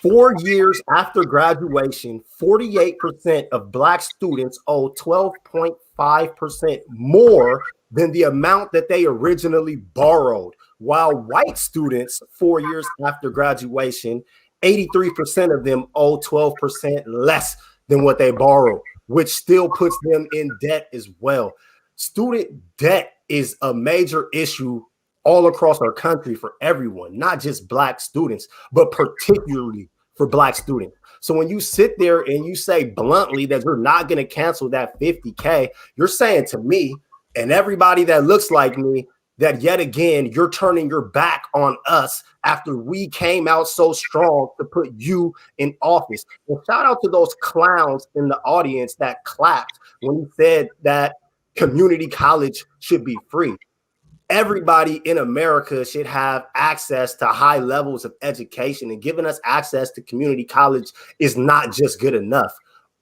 4 years after graduation, 48% of Black students owe 12.5% more than the amount that they originally borrowed, while white students 4 years after graduation, 83% of them owe 12% less than what they borrowed, which still puts them in debt as well. Student debt is a major issue all across our country for everyone, not just Black students, but particularly for Black students. So when you sit there and you say bluntly that you're not going to cancel that $50K, you're saying to me and everybody that looks like me, that yet again, you're turning your back on us after we came out so strong to put you in office. And shout out to those clowns in the audience that clapped when he said that community college should be free. Everybody in America should have access to high levels of education, and giving us access to community college is not just good enough.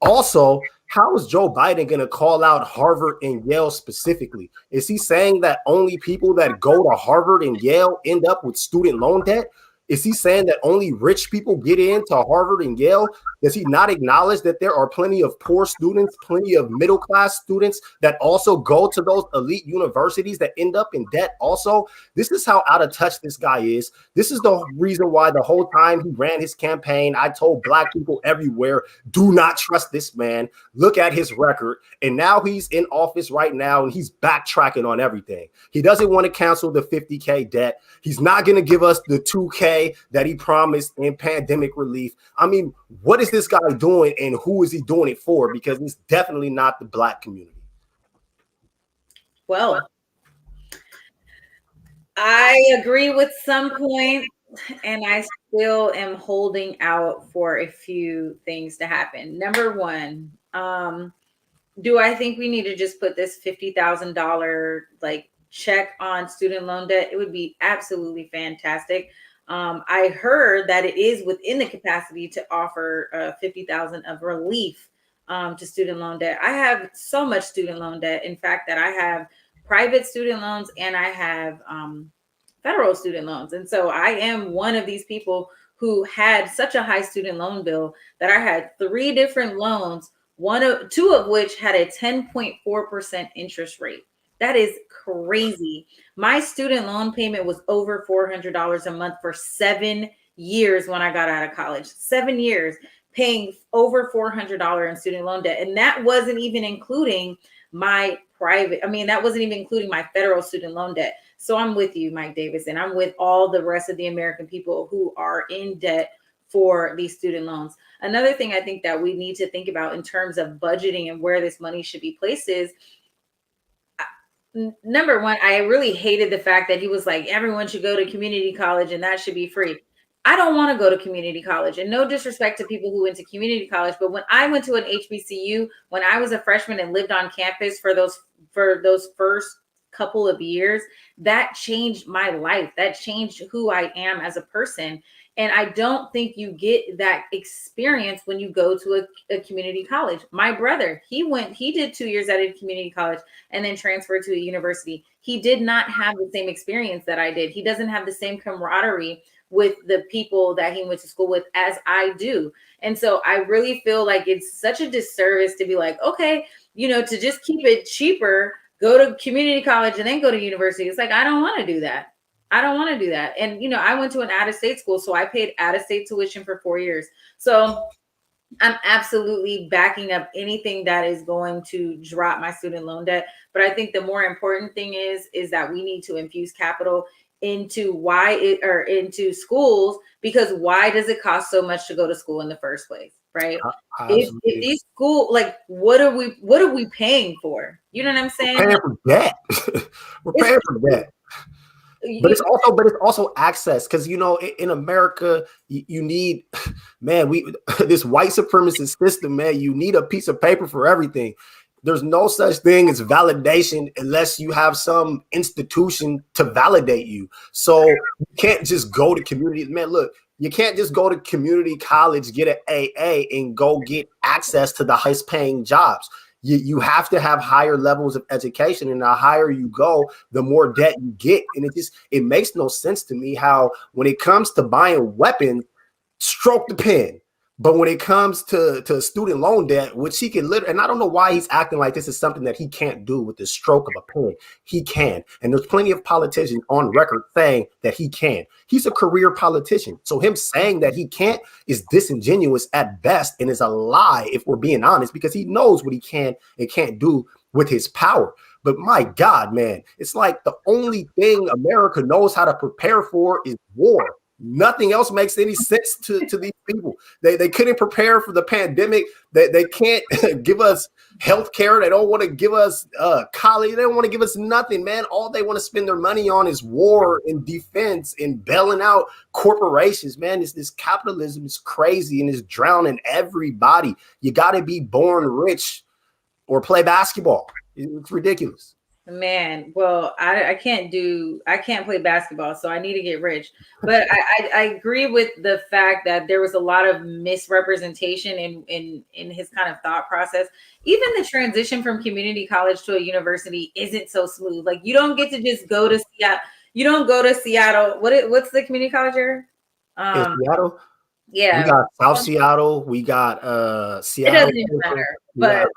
Also, how is Joe Biden going to call out Harvard and Yale specifically? Is he saying that only people that go to Harvard and Yale end up with student loan debt? Is he saying that only rich people get into Harvard and Yale? Does he not acknowledge that there are plenty of poor students, plenty of middle-class students that also go to those elite universities that end up in debt also? This is how out of touch this guy is. This is the reason why the whole time he ran his campaign, I told black people everywhere, do not trust this man. Look at his record. And now he's in office right now, and he's backtracking on everything. He doesn't want to cancel the $50K debt. He's not going to give us the $2K that he promised in pandemic relief. I mean, what is this guy doing, and who is he doing it for? Because it's definitely not the black community. Well, I agree with some points, and I still am holding out for a few things to happen. Number one, do I think we need to just put this $50,000 like check on student loan debt? It would be absolutely fantastic. I heard that it is within the capacity to offer $50,000 of relief to student loan debt. I have so much student loan debt, in fact, that I have private student loans and I have federal student loans. And so I am one of these people who had such a high student loan bill that I had 3 different loans, 2 of which had a 10.4% interest rate. That is crazy. My student loan payment was over $400 a month for 7 years when I got out of college. 7 years paying over $400 in student loan debt. And that wasn't even including my that wasn't even including my federal student loan debt. So I'm with you, Mike Davis, and I'm with all the rest of the American people who are in debt for these student loans. Another thing I think that we need to think about in terms of budgeting and where this money should be placed is, number one, I really hated the fact that he was like, everyone should go to community college and that should be free. I don't want to go to community college, and no disrespect to people who went to community college, but when I went to an HBCU, when I was a freshman and lived on campus for those first couple of years, that changed my life. That changed who I am as a person. And I don't think you get that experience when you go to a community college. My brother, he did 2 years at a community college and then transferred to a university. He did not have the same experience that I did. He doesn't have the same camaraderie with the people that he went to school with as I do. And so I really feel like it's such a disservice to be like, okay, to just keep it cheaper, go to community college and then go to university. It's like, I don't want to do that. I don't want to do that. And, I went to an out-of-state school, so I paid out-of-state tuition for 4 years. So I'm absolutely backing up anything that is going to drop my student loan debt. But I think the more important thing is that we need to infuse capital into into schools, because why does it cost so much to go to school in the first place? Right. If these schools, like, what are we paying for? You know what I'm saying? We're paying for debt. We're paying for debt. But it's also access, because in America you need, man, this white supremacist system, man, you need a piece of paper for everything. There's no such thing as validation unless you have some institution to validate you. So you can't just go to community. Man, look, you can't just go to community college, get an AA, and go get access to the highest paying jobs. You have to have higher levels of education, and the higher you go, the more debt you get. And it makes no sense to me how when it comes to buying weapons, stroke the pen. But when it comes to student loan debt, which he can literally, and I don't know why he's acting like this is something that he can't do with the stroke of a pen. He can. And there's plenty of politicians on record saying that he can. He's a career politician. So him saying that he can't is disingenuous at best, and is a lie if we're being honest, because he knows what he can and can't do with his power. But my God, man, it's like the only thing America knows how to prepare for is war. Nothing else makes any sense to these people. They couldn't prepare for the pandemic. They can't give us health care. They don't want to give us college. They don't want to give us nothing, man. All they want to spend their money on is war and defense and bailing out corporations, man. This capitalism is crazy and is drowning everybody. You got to be born rich or play basketball. It's ridiculous. Man, well, I can't play basketball, so I need to get rich. But I agree with the fact that there was a lot of misrepresentation in his kind of thought process. Even the transition from community college to a university isn't so smooth. Like, you don't get to just go to Seattle. You don't go to Seattle. What's the community college here? In Seattle? Yeah. We got South Seattle. We got Seattle. It doesn't even matter. But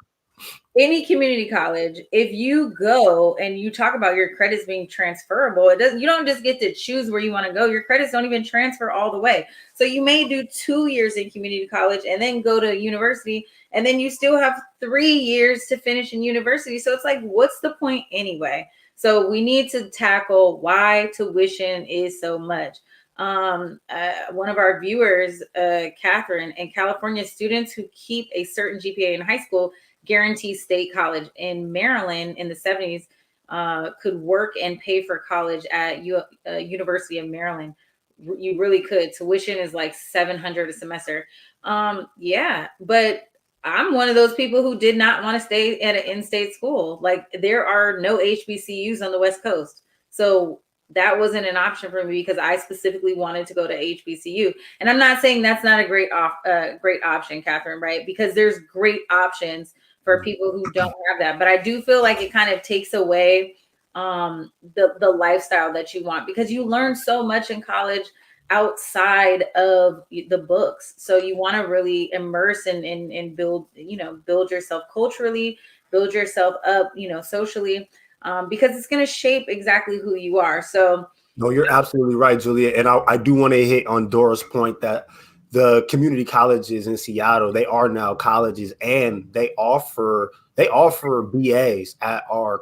any community college, if you go and you talk about your credits being transferable, you don't just get to choose where you want to go. Your credits don't even transfer all the way. So you may do 2 years in community college and then go to university, and then you still have 3 years to finish in university. So it's like, what's the point anyway? So we need to tackle why tuition is so much. One of our viewers, Catherine, in California, students who keep a certain GPA in high school guarantee state college. In Maryland in the 70s, could work and pay for college at University of Maryland. You really could. Tuition is like $700 a semester. Yeah, but I'm one of those people who did not want to stay at an in-state school. Like, there are no HBCUs on the West Coast. So that wasn't an option for me because I specifically wanted to go to HBCU. And I'm not saying that's not a great option, Catherine, right? Because there's great options for people who don't have that. But I do feel like it kind of takes away the lifestyle that you want, because you learn so much in college outside of the books. So you want to really immerse and build yourself culturally, build yourself up, socially, because it's going to shape exactly who you are. So no, you're absolutely right, Julia. And I do want to hit on Dora's point that the community colleges in Seattle, they are now colleges, and they offer BAs at our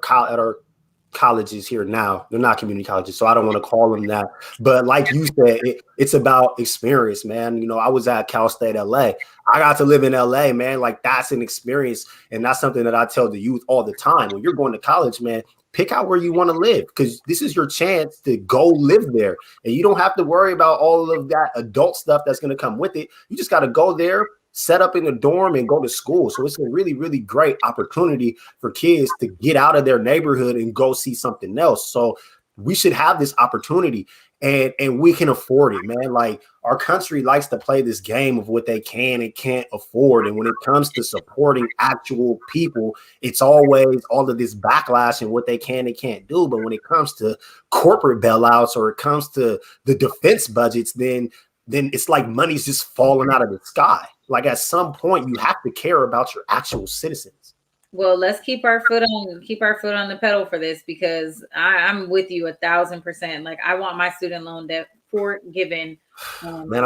colleges here now. They're not community colleges, so I don't want to call them that. But like you said, it's about experience, man. I was at Cal State LA. I got to live in LA, man. Like, that's an experience, and that's something that I tell the youth all the time. When you're going to college, man, pick out where you want to live, because this is your chance to go live there. And you don't have to worry about all of that adult stuff that's going to come with it. You just got to go there, set up in a dorm, and go to school. So it's a really, really great opportunity for kids to get out of their neighborhood and go see something else. So we should have this opportunity, and we can afford it, man. Like, our country likes to play this game of what they can and can't afford. And when it comes to supporting actual people, it's always all of this backlash and what they can and can't do. But when it comes to corporate bailouts, or it comes to the defense budgets, then it's like money's just falling out of the sky. Like, at some point, you have to care about your actual citizens. Well, let's keep our foot on the pedal for this, because I'm with you 1,000%. Like, I want my student loan debt forgiven. Man,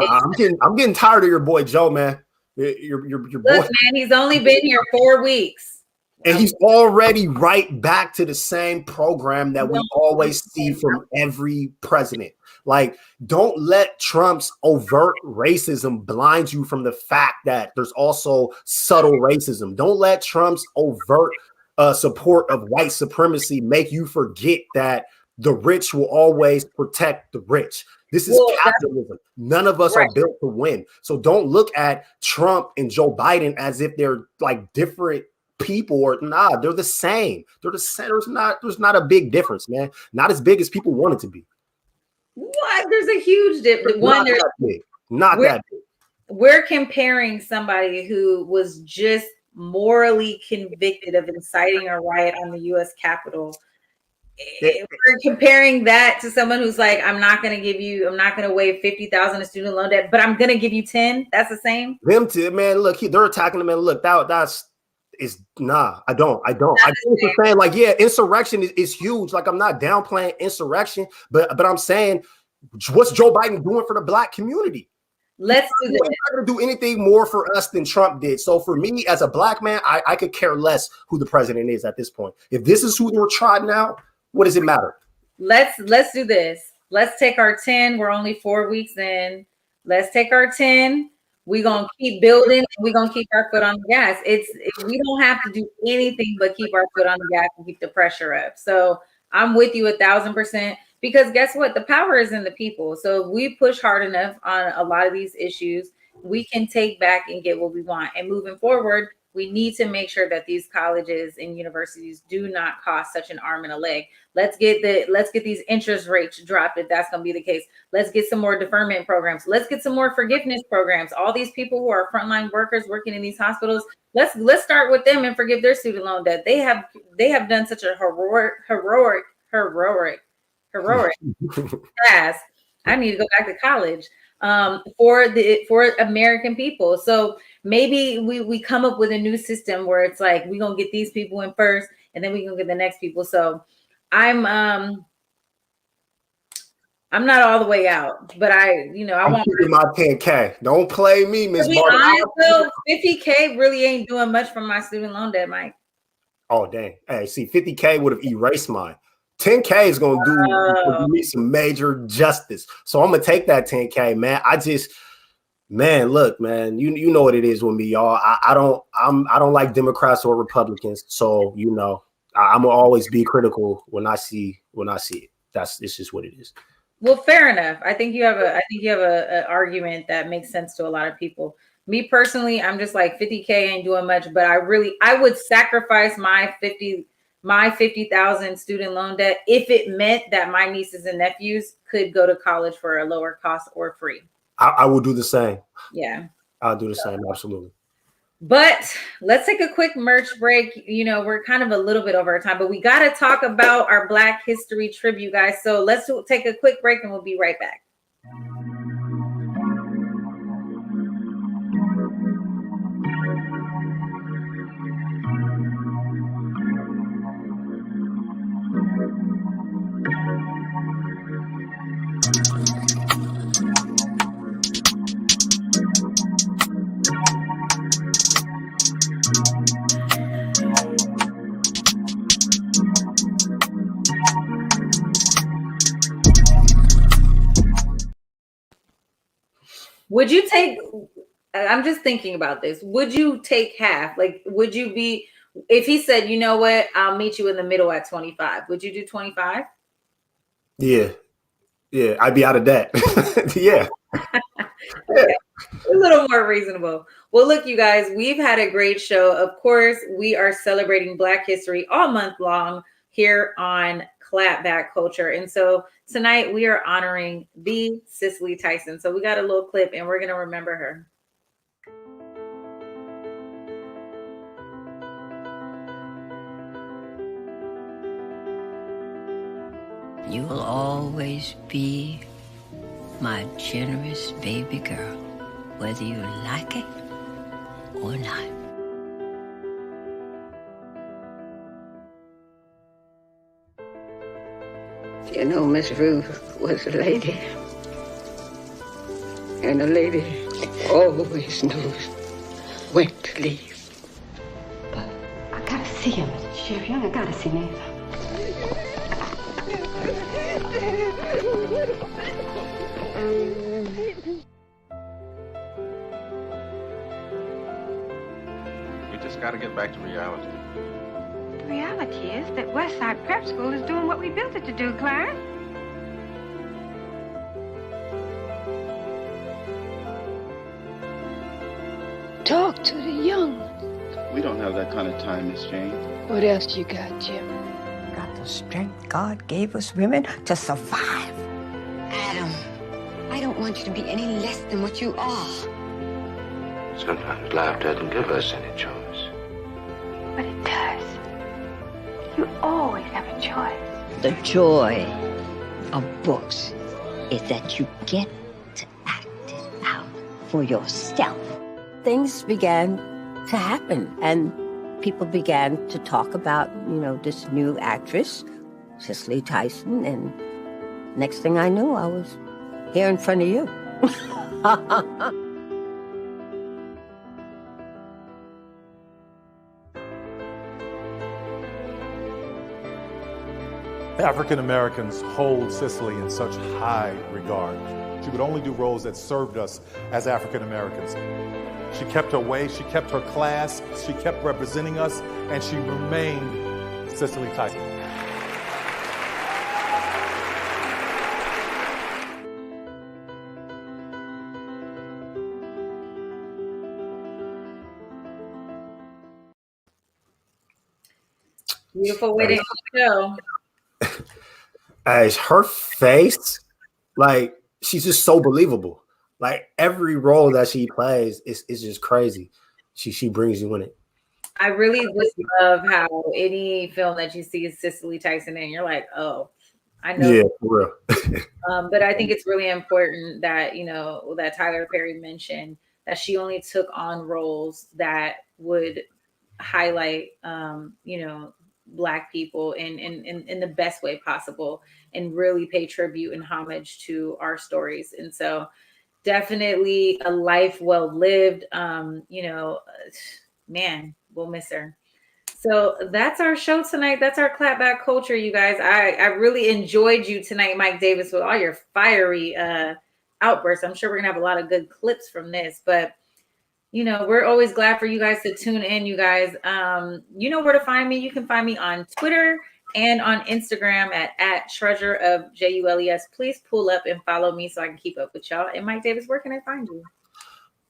I'm getting tired of your boy Joe, man. Your look, boy, man, he's only been here 4 weeks. and he's already right back to the same program that we always see from every president. Like, don't let Trump's overt racism blind you from the fact that there's also subtle racism. Don't let Trump's overt support of white supremacy make you forget that the rich will always protect the rich. This is capitalism. None of us are built to win. So don't look at Trump and Joe Biden as if they're like different people, or they're the same. They're the same. There's not a big difference, man. Not as big as people want it to be. What? There's a huge difference. Not that big. We're comparing somebody who was just morally convicted of inciting a riot on the U.S. Capitol. We're comparing that to someone who's like, I'm not going to waive $50,000 of student loan debt, but I'm going to give you 10. That's the same. Them two, man. Look, they're attacking them, and look, I don't. I just saying, like, yeah, insurrection is huge. Like, I'm not downplaying insurrection, but I'm saying, what's Joe Biden doing for the Black community? Let's do this. He's not going to do anything more for us than Trump did. So for me, as a Black man, I could care less who the president is at this point. If this is who we're trotting out, what does it matter? Let's do this. let's take our 10. We're only 4 weeks in. Let's take our 10. We're going to keep building, and we're going to keep our foot on the gas. We don't have to do anything but keep our foot on the gas and keep the pressure up. So I'm with you 1,000%, because guess what? The power is in the people. So if we push hard enough on a lot of these issues, we can take back and get what we want. And moving forward, we need to make sure that these colleges and universities do not cost such an arm and a leg. Let's get these interest rates dropped if that's going to be the case. Let's get some more deferment programs. Let's get some more forgiveness programs. All these people who are frontline workers working in these hospitals, let's start with them and forgive their student loan debt. They have done such a heroic task. I need to go back to college for American people. So maybe we come up with a new system where it's like we're gonna get these people in first, and then we're gonna get the next people. So I'm not all the way out, but I want my 10K. Don't play me, Miss Barton. 50K really ain't doing much for my student loan debt, Mike. Oh dang! Hey, see, 50K would have erased mine. 10K is gonna do me some major justice. So I'm gonna take that 10K, man. Look, man, you know what it is with me, y'all. I don't like Democrats or Republicans. So I'm gonna always be critical when I see it. It's just what it is. Well, fair enough. I think you have an argument that makes sense to a lot of people. Me personally, I'm just like 50K ain't doing much, but I would sacrifice my 50,000 student loan debt if it meant that my nieces and nephews could go to college for a lower cost or free. I will do the same. Yeah, I'll do the same. Absolutely. But let's take a quick merch break. We're kind of a little bit over our time, but we got to talk about our Black History tribute, guys. So let's take a quick break and we'll be right back. Would you take, I'm just thinking about this. Would you take half? Like, would you be, if he said, you know what, I'll meet you in the middle at 25, would you do 25? Yeah. I'd be out of debt. Yeah. Okay. A little more reasonable. Well, look, you guys, we've had a great show. Of course, we are celebrating Black History all month long here on Clapback Culture. And so tonight we are honoring the Cicely Tyson. So we got a little clip and we're going to remember her. You will always be my generous baby girl, whether you like it or not. You know, Miss Ruth was a lady. And a lady always knows when to leave. But I gotta see him, Mr. Sheriff. I gotta see him. We just gotta get back to reality. The reality is that Westside Prep School is doing what we built it to do, Clarence. Talk to the young. We don't have that kind of time, Miss Jane. What else you got, Jim? Got the strength God gave us women to survive. Adam, I don't want you to be any less than what you are. Sometimes life doesn't give us any choice. But it does. You always have a choice. The joy of books is that you get to act it out for yourself. Things began to happen, and people began to talk about, this new actress, Cicely Tyson, and next thing I knew, I was here in front of you. African Americans hold Cicely in such high regard. She would only do roles that served us as African Americans. She kept her way, she kept her class, she kept representing us, and she remained Cicely Tyson. Beautiful way to end the show. As her face, like, she's just so believable. Like, every role that she plays is just crazy. She brings you in it. I really just love how any film that you see is Cicely Tyson in, you're like, oh, I know. Yeah, for real. But I think it's really important that, you know, that Tyler Perry mentioned that she only took on roles that would highlight, you know, Black people in the best way possible and really pay tribute and homage to our stories. And so definitely a life well lived. You know, man, we'll miss her. So that's our show tonight. That's our clapback culture, you guys. I really enjoyed you tonight, Mike Davis, with all your fiery outbursts. I'm sure we're gonna have a lot of good clips from this, but you know, we're always glad for you guys to tune in, you guys. You know where to find me. You can find me on Twitter and on Instagram at Treasure of JULES. Please pull up and follow me so I can keep up with y'all. And Mike Davis, where can I find you?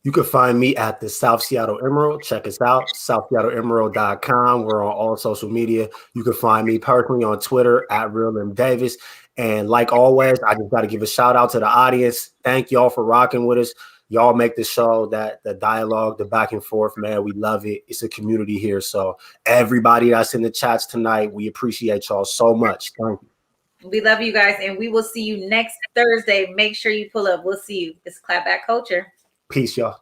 You can find me at the South Seattle Emerald. Check us out, southseattleemerald.com. We're on all social media. You can find me personally on Twitter at Real M Davis. And like always, I just got to give a shout out to the audience. Thank y'all for rocking with us. Y'all make the show, that the dialogue, the back and forth, man, we love it. It's a community here. So everybody that's in the chats tonight, we appreciate y'all so much. Thank you. We love you guys, and we will see you next Thursday. Make sure you pull up. We'll see you. It's Clapback Culture. Peace, y'all.